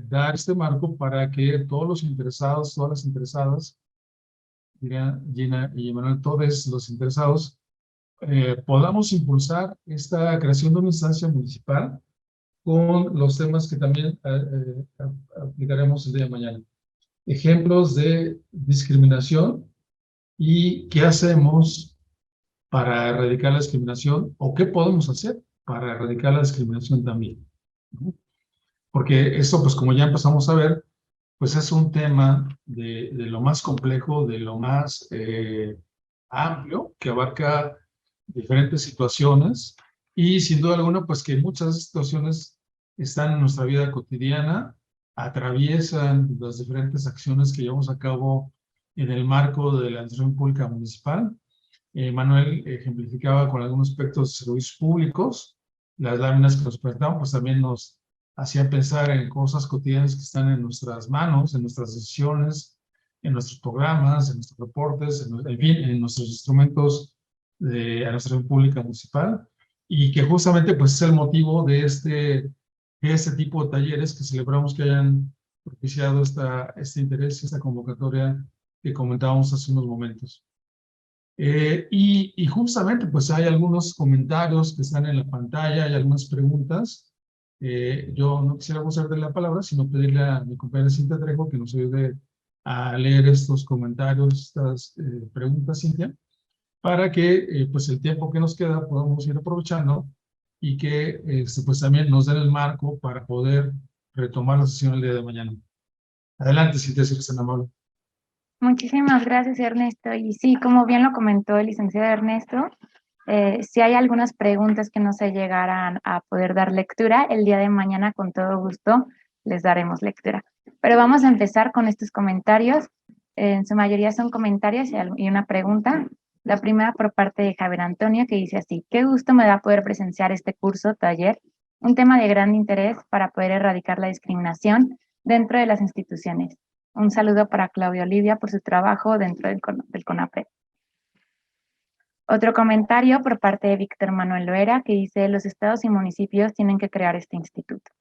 dar este marco para que todos los interesados, todas las interesadas, diría Gina y Emanuel, todos los interesados, podamos impulsar esta creación de una instancia municipal con los temas que también aplicaremos el día de mañana. Ejemplos de discriminación y qué hacemos para erradicar la discriminación o qué podemos hacer para erradicar la discriminación también, ¿no? Porque esto, pues como ya empezamos a ver, pues es un tema de lo más complejo, de lo más amplio, que abarca diferentes situaciones y sin duda alguna, pues que muchas situaciones están en nuestra vida cotidiana, atraviesan las diferentes acciones que llevamos a cabo en el marco de la administración pública municipal. Manuel ejemplificaba con algunos aspectos de servicios públicos, las láminas que nos presentaban, pues también nos hacían pensar en cosas cotidianas que están en nuestras manos, en nuestras decisiones, en nuestros programas, en nuestros reportes, en fin, en nuestros instrumentos de administración pública municipal, y que justamente pues es el motivo de este tipo de talleres que celebramos que hayan propiciado este interés, esta convocatoria que comentábamos hace unos momentos. Y justamente pues hay algunos comentarios que están en la pantalla, hay algunas preguntas. Yo no quisiera abusar de la palabra, sino pedirle a mi compañera Cintia Trejo que nos ayude a leer estos comentarios, estas preguntas, Cintia, para que pues el tiempo que nos queda podamos ir aprovechando y que pues también nos den el marco para poder retomar la sesión el día de mañana. Adelante, Cintia, si eres tan amable. Muchísimas gracias, Ernesto. Y sí, como bien lo comentó el licenciado Ernesto, si hay algunas preguntas que no se llegaran a poder dar lectura, el día de mañana con todo gusto les daremos lectura. Pero vamos a empezar con estos comentarios. En su mayoría son comentarios y una pregunta. La primera por parte de Javier Antonio, que dice así: qué gusto me da poder presenciar este curso, taller, un tema de gran interés para poder erradicar la discriminación dentro de las instituciones. Un saludo para Claudia Olivia por su trabajo dentro del CONAPRED. Otro comentario por parte de Víctor Manuel Loera, que dice: los estados y municipios tienen que crear este instituto.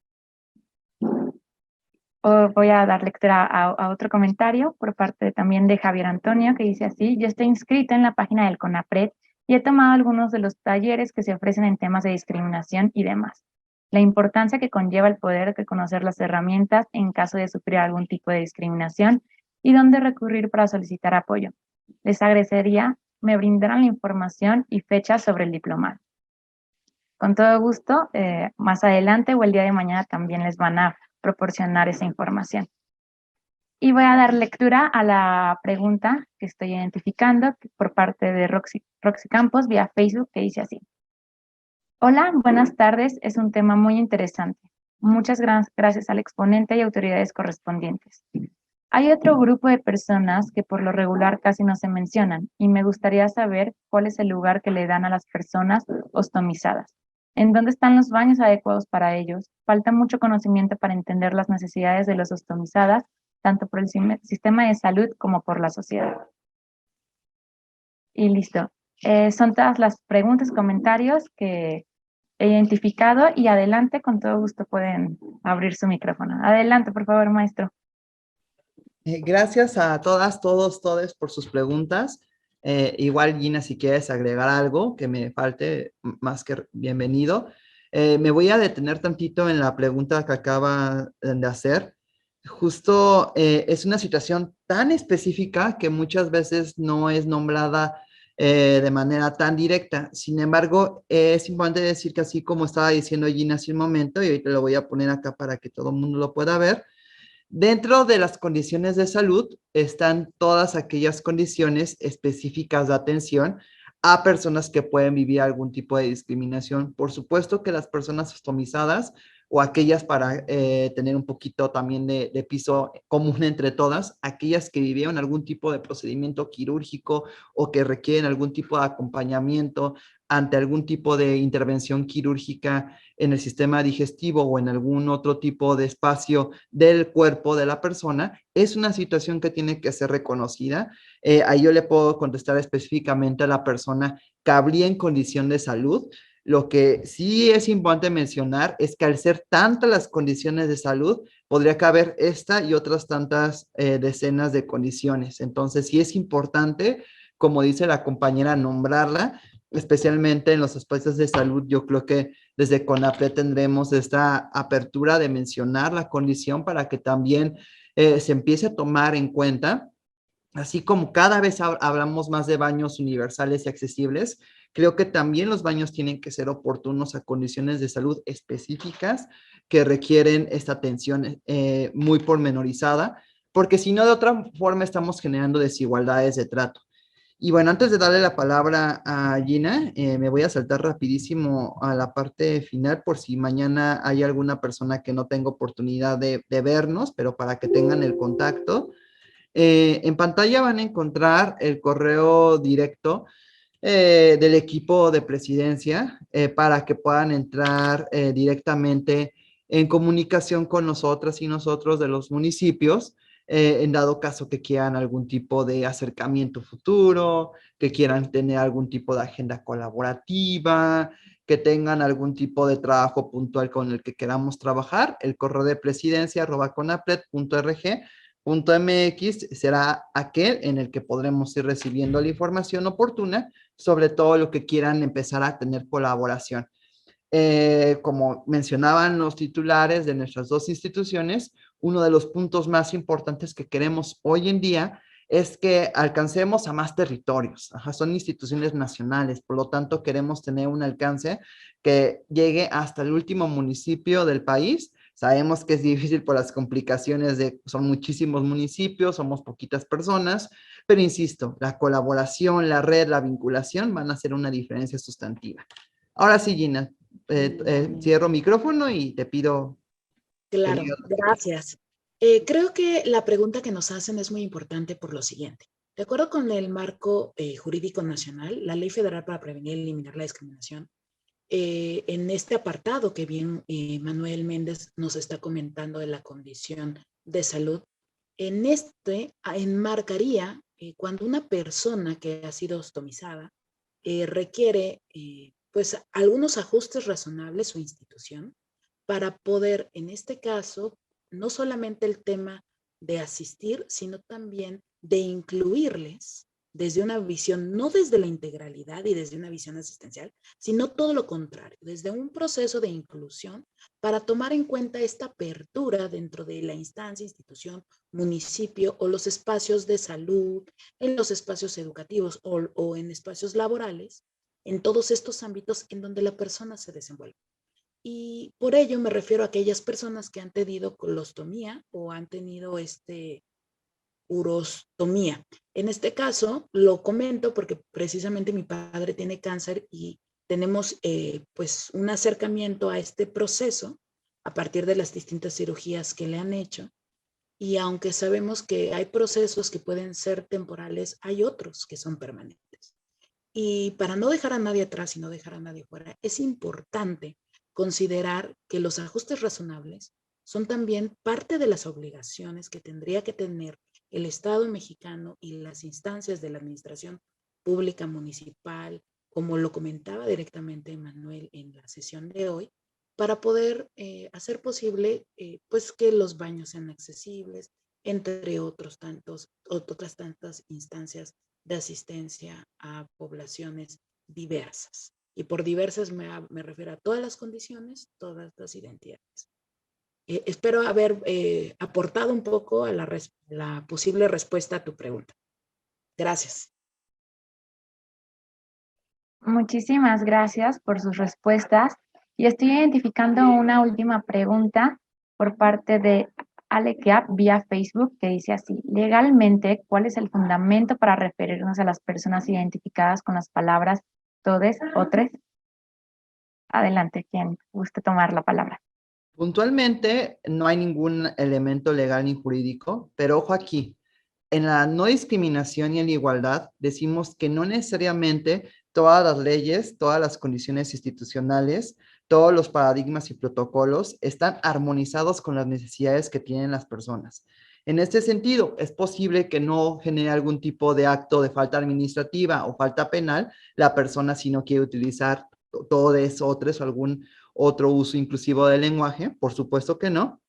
Voy a dar lectura a otro comentario por parte también de Javier Antonio, que dice así: yo estoy inscrito en la página del CONAPRED y he tomado algunos de los talleres que se ofrecen en temas de discriminación y demás. La importancia que conlleva el poder de conocer las herramientas en caso de sufrir algún tipo de discriminación y dónde recurrir para solicitar apoyo. Les agradecería me brindaran la información y fechas sobre el diplomado. Con todo gusto, más adelante o el día de mañana también les van a proporcionar esa información. Y voy a dar lectura a la pregunta que estoy identificando por parte de Roxy Campos vía Facebook, que dice así: Hola, buenas tardes. Es un tema muy interesante. Muchas gracias al exponente y autoridades correspondientes. Hay otro grupo de personas que por lo regular casi no se mencionan y me gustaría saber cuál es el lugar que le dan a las personas ostomizadas. ¿En dónde están los baños adecuados para ellos? Falta mucho conocimiento para entender las necesidades de los ostomizadas, tanto por el sistema de salud como por la sociedad. Y listo. Son todas las preguntas, comentarios que he identificado y adelante, con todo gusto pueden abrir su micrófono. Adelante, por favor, maestro. Gracias a todas, todos, todes por sus preguntas. Igual, Gina, si quieres agregar algo que me falte, más que bienvenido. Me voy a detener tantito en la pregunta que acaba de hacer. Justo es una situación tan específica que muchas veces no es nombrada de manera tan directa. Sin embargo, es importante decir que así como estaba diciendo Gina hace un momento, y ahorita lo voy a poner acá para que todo el mundo lo pueda ver, dentro de las condiciones de salud están todas aquellas condiciones específicas de atención a personas que pueden vivir algún tipo de discriminación. Por supuesto que las personas ostomizadas o aquellas para tener un poquito también de piso común entre todas, aquellas que vivieron algún tipo de procedimiento quirúrgico o que requieren algún tipo de acompañamiento ante algún tipo de intervención quirúrgica en el sistema digestivo o en algún otro tipo de espacio del cuerpo de la persona, es una situación que tiene que ser reconocida. Ahí yo le puedo contestar específicamente a la persona que habría en condición de salud. Lo que sí es importante mencionar es que al ser tantas las condiciones de salud, podría caber esta y otras tantas decenas de condiciones. Entonces, sí es importante, como dice la compañera, nombrarla, especialmente en los espacios de salud. Yo creo que desde CONAPRED tendremos esta apertura de mencionar la condición para que también se empiece a tomar en cuenta. Así como cada vez hablamos más de baños universales y accesibles, creo que también los baños tienen que ser oportunos a condiciones de salud específicas que requieren esta atención muy pormenorizada, porque si no, de otra forma estamos generando desigualdades de trato. Y bueno, antes de darle la palabra a Gina, me voy a saltar rapidísimo a la parte final por si mañana hay alguna persona que no tenga oportunidad de vernos, pero para que tengan el contacto. En pantalla van a encontrar el correo directo del equipo de presidencia para que puedan entrar directamente en comunicación con nosotras y nosotros de los municipios, en dado caso que quieran algún tipo de acercamiento futuro, que quieran tener algún tipo de agenda colaborativa, que tengan algún tipo de trabajo puntual con el que queramos trabajar. El correo de presidencia @conapred.rg.mx será aquel en el que podremos ir recibiendo la información oportuna sobre todo lo que quieran empezar a tener colaboración. Como mencionaban los titulares de nuestras dos instituciones, uno de los puntos más importantes que queremos hoy en día es que alcancemos a más territorios. Ajá, son instituciones nacionales, por lo tanto queremos tener un alcance que llegue hasta el último municipio del país. Sabemos que es difícil por las complicaciones de, son muchísimos municipios, somos poquitas personas, pero insisto, la colaboración, la red, la vinculación van a hacer una diferencia sustantiva. Ahora sí, Gina, cierro micrófono y te pido. Claro, gracias. Creo que la pregunta que nos hacen es muy importante por lo siguiente. De acuerdo con el marco jurídico nacional, la Ley Federal para Prevenir y Eliminar la Discriminación, en este apartado que bien Manuel Méndez nos está comentando de la condición de salud, en este enmarcaría cuando una persona que ha sido ostomizada requiere pues algunos ajustes razonables su institución para poder, en este caso, no solamente el tema de asistir, sino también de incluirles desde una visión, no desde la integralidad y desde una visión asistencial, sino todo lo contrario, desde un proceso de inclusión para tomar en cuenta esta apertura dentro de la instancia, institución, municipio o los espacios de salud, en los espacios educativos o en espacios laborales, en todos estos ámbitos en donde la persona se desenvuelve. Y por ello me refiero a aquellas personas que han tenido colostomía o han tenido urostomía. En este caso, lo comento porque precisamente mi padre tiene cáncer y tenemos pues un acercamiento a este proceso a partir de las distintas cirugías que le han hecho. Y aunque sabemos que hay procesos que pueden ser temporales, hay otros que son permanentes. Y para no dejar a nadie atrás y no dejar a nadie fuera, es importante considerar que los ajustes razonables son también parte de las obligaciones que tendría que tener el Estado mexicano y las instancias de la administración pública municipal, como lo comentaba directamente Manuel en la sesión de hoy, para poder hacer posible pues que los baños sean accesibles, entre otras tantas instancias de asistencia a poblaciones diversas. Y por diversas me refiero a todas las condiciones, todas las identidades. Espero haber aportado un poco a la posible respuesta a tu pregunta. Gracias. Muchísimas gracias por sus respuestas. Y estoy identificando una última pregunta por parte de Alekeap vía Facebook, que dice así: legalmente, ¿cuál es el fundamento para referirnos a las personas identificadas con las palabras todes, otres? Adelante, quien guste tomar la palabra. Puntualmente, no hay ningún elemento legal ni jurídico, pero ojo aquí, en la no discriminación y en la igualdad decimos que no necesariamente todas las leyes, todas las condiciones institucionales, todos los paradigmas y protocolos están armonizados con las necesidades que tienen las personas. En este sentido, es posible que no genere algún tipo de acto de falta administrativa o falta penal la persona si no quiere utilizar todes, otres o algún otro uso inclusivo del lenguaje, por supuesto que no,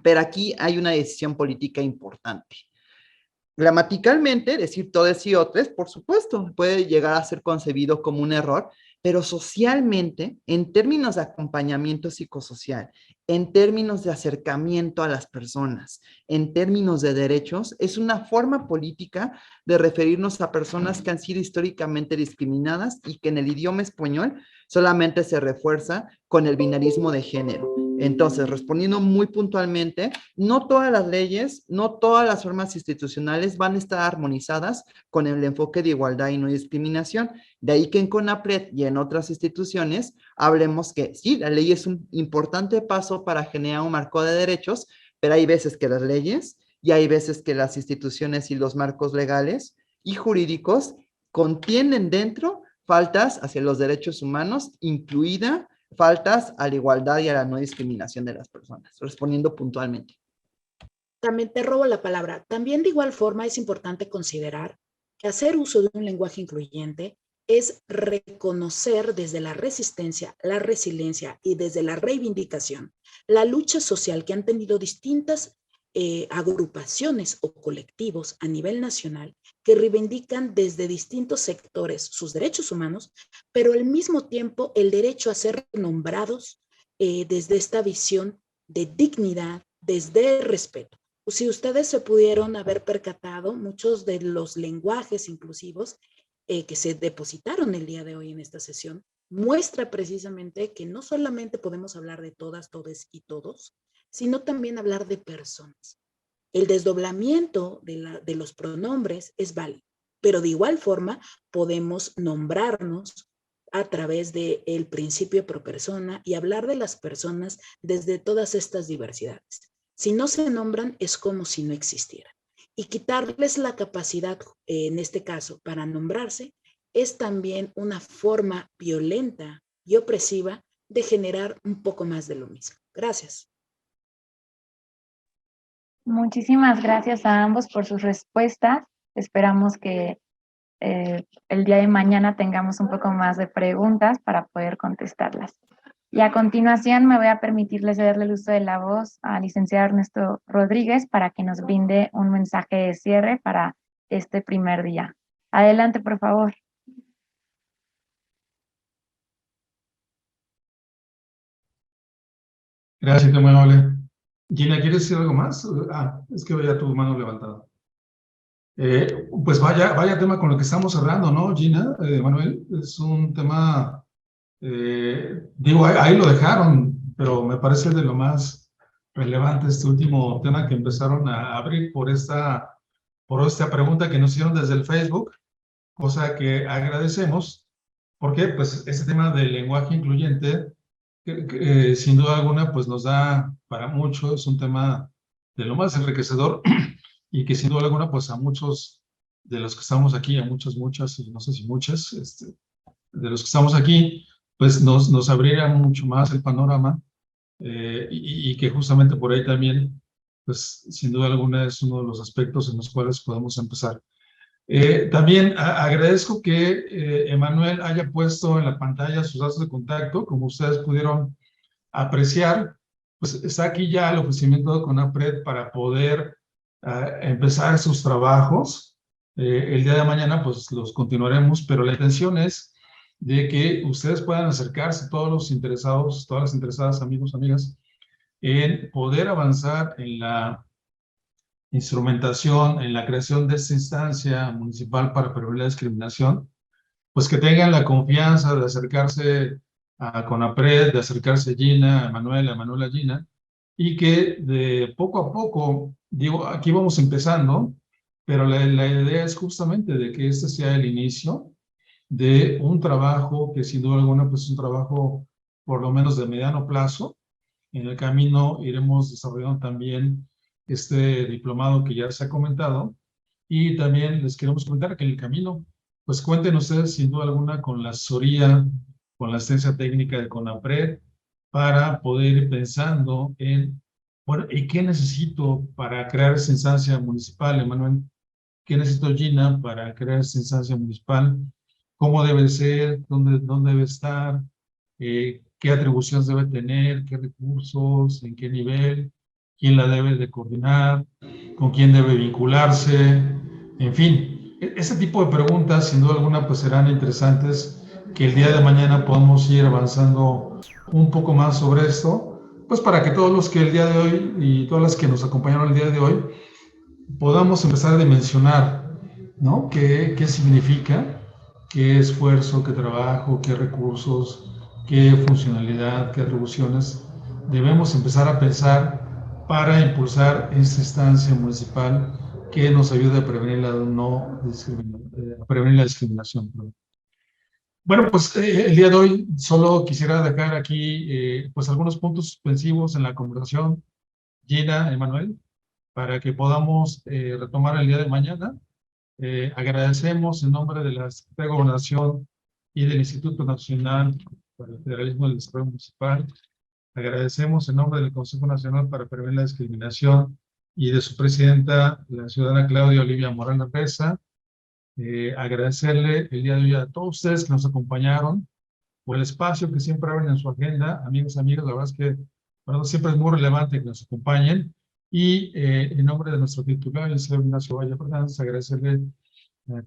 pero aquí hay una decisión política importante. Gramaticalmente, decir todes y otres, por supuesto, puede llegar a ser concebido como un error, pero socialmente, en términos de acompañamiento psicosocial, en términos de acercamiento a las personas, en términos de derechos, es una forma política de referirnos a personas que han sido históricamente discriminadas y que en el idioma español solamente se refuerza con el binarismo de género. Entonces, respondiendo muy puntualmente, no todas las leyes, no todas las formas institucionales van a estar armonizadas con el enfoque de igualdad y no discriminación. De ahí que en CONAPRED y en otras instituciones hablemos que sí, la ley es un importante paso para generar un marco de derechos, pero hay veces que las leyes y hay veces que las instituciones y los marcos legales y jurídicos contienen dentro faltas hacia los derechos humanos, incluida faltas a la igualdad y a la no discriminación de las personas, respondiendo puntualmente. También te robo la palabra. También de igual forma es importante considerar que hacer uso de un lenguaje incluyente es reconocer desde la resistencia, la resiliencia y desde la reivindicación la lucha social que han tenido distintas agrupaciones o colectivos a nivel nacional que reivindican desde distintos sectores sus derechos humanos, pero al mismo tiempo el derecho a ser nombrados desde esta visión de dignidad, desde el respeto. Si ustedes se pudieron haber percatado, muchos de los lenguajes inclusivos que se depositaron el día de hoy en esta sesión muestra precisamente que no solamente podemos hablar de todas, todes y todos, sino también hablar de personas. El desdoblamiento de los pronombres es válido, pero de igual forma podemos nombrarnos a través del principio pro persona y hablar de las personas desde todas estas diversidades. Si no se nombran, es como si no existieran. Y quitarles la capacidad, en este caso, para nombrarse, es también una forma violenta y opresiva de generar un poco más de lo mismo. Gracias. Muchísimas gracias a ambos por sus respuestas. Esperamos que el día de mañana tengamos un poco más de preguntas para poder contestarlas. Y a continuación me voy a permitirles cederle el uso de la voz al licenciado Ernesto Rodríguez para que nos brinde un mensaje de cierre para este primer día. Adelante, por favor. Gracias, muy amable. Gina, ¿quieres decir algo más? Es que veía tu mano levantada. Pues vaya tema con lo que estamos hablando, ¿no, Gina? Manuel, es un tema, digo, ahí lo dejaron, pero me parece de lo más relevante este último tema que empezaron a abrir por esta pregunta que nos hicieron desde el Facebook, cosa que agradecemos. ¿Por qué? Pues ese tema del lenguaje incluyente, sin duda alguna, pues nos da para mucho, es un tema de lo más enriquecedor y que sin duda alguna, pues a muchos de los que estamos aquí, a muchas, y no sé si muchas, de los que estamos aquí, pues nos abriría mucho más el panorama y que justamente por ahí también, pues sin duda alguna es uno de los aspectos en los cuales podemos empezar. También agradezco que Emanuel haya puesto en la pantalla sus datos de contacto, como ustedes pudieron apreciar, pues está aquí ya el ofrecimiento de CONAPRED para poder empezar sus trabajos. El día de mañana pues los continuaremos, pero la intención es de que ustedes puedan acercarse, todos los interesados, todas las interesadas, amigos, amigas, en poder avanzar en la instrumentación, en la creación de esta instancia municipal para prevenir la discriminación, pues que tengan la confianza de acercarse a CONAPRED, de acercarse a Gina, a Manuel, a Gina, y que de poco a poco, digo, aquí vamos empezando, pero la idea es justamente de que este sea el inicio de un trabajo que sin duda alguna pues es un trabajo por lo menos de mediano plazo. En el camino iremos desarrollando también este diplomado que ya se ha comentado, y también les queremos comentar que en el camino pues cuenten ustedes sin duda alguna con la asesoría, con la asistencia técnica de CONAPRED para poder ir pensando en, bueno, ¿y qué necesito para crear esa instancia municipal, Emanuel? ¿Qué necesito, Gina, para crear esa instancia municipal? ¿Cómo debe ser? ¿Dónde debe estar? ¿Qué atribuciones debe tener? ¿Qué recursos? ¿En qué nivel? ¿Quién la debe de coordinar? ¿Con quién debe vincularse? En fin, ese tipo de preguntas, sin duda alguna, pues serán interesantes, que el día de mañana podamos ir avanzando un poco más sobre esto, pues para que todos los que el día de hoy y todas las que nos acompañaron el día de hoy podamos empezar a dimensionar, ¿no? ¿Qué significa? ¿Qué esfuerzo, qué trabajo, qué recursos, qué funcionalidad, qué atribuciones debemos empezar a pensar para impulsar esta instancia municipal que nos ayude a prevenir a prevenir la discriminación? Bueno, pues el día de hoy solo quisiera dejar aquí pues algunos puntos suspensivos en la conversación, Gina, Emanuel, para que podamos retomar el día de mañana. Agradecemos en nombre de la Secretaría de Gobernación y del Instituto Nacional para el Federalismo y el Desarrollo Municipal. Agradecemos en nombre del Consejo Nacional para Prevenir la Discriminación y de su presidenta, la ciudadana Claudia Olivia Morán Reza. Agradecerle el día de hoy a todos ustedes que nos acompañaron por el espacio que siempre abren en su agenda. Amigos, amigas, la verdad es que bueno, siempre es muy relevante que nos acompañen. Y en nombre de nuestro titular, el señor Ignacio Valle Fernández, agradecerle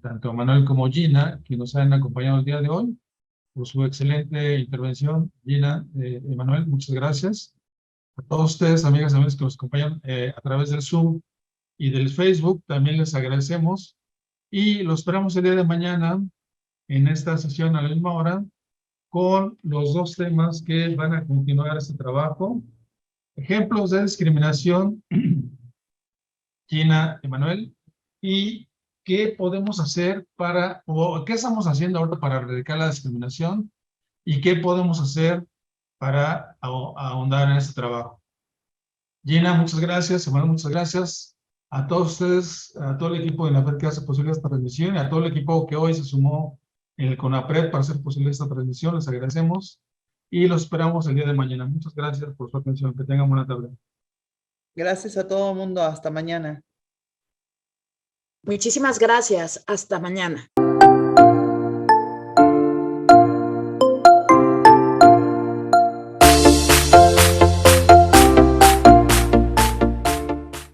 tanto a Manuel como a Gina, que nos han acompañado el día de hoy, por su excelente intervención. Gina, Manuel, muchas gracias. A todos ustedes, amigas y amigos que nos acompañan a través del Zoom y del Facebook, también les agradecemos. Y los esperamos el día de mañana en esta sesión a la misma hora, con los dos temas que van a continuar este trabajo. Ejemplos de discriminación, Gina, Emanuel, y qué podemos hacer para, o qué estamos haciendo ahora para erradicar la discriminación, y qué podemos hacer para ahondar en este trabajo. Gina, muchas gracias. Emanuel, muchas gracias. A todos ustedes, a todo el equipo de la FED que hace posible esta transmisión, y a todo el equipo que hoy se sumó en el CONAPRED para hacer posible esta transmisión, les agradecemos y los esperamos el día de mañana. Muchas gracias por su atención. Que tengan buena tarde. Gracias a todo el mundo. Hasta mañana. Muchísimas gracias. Hasta mañana.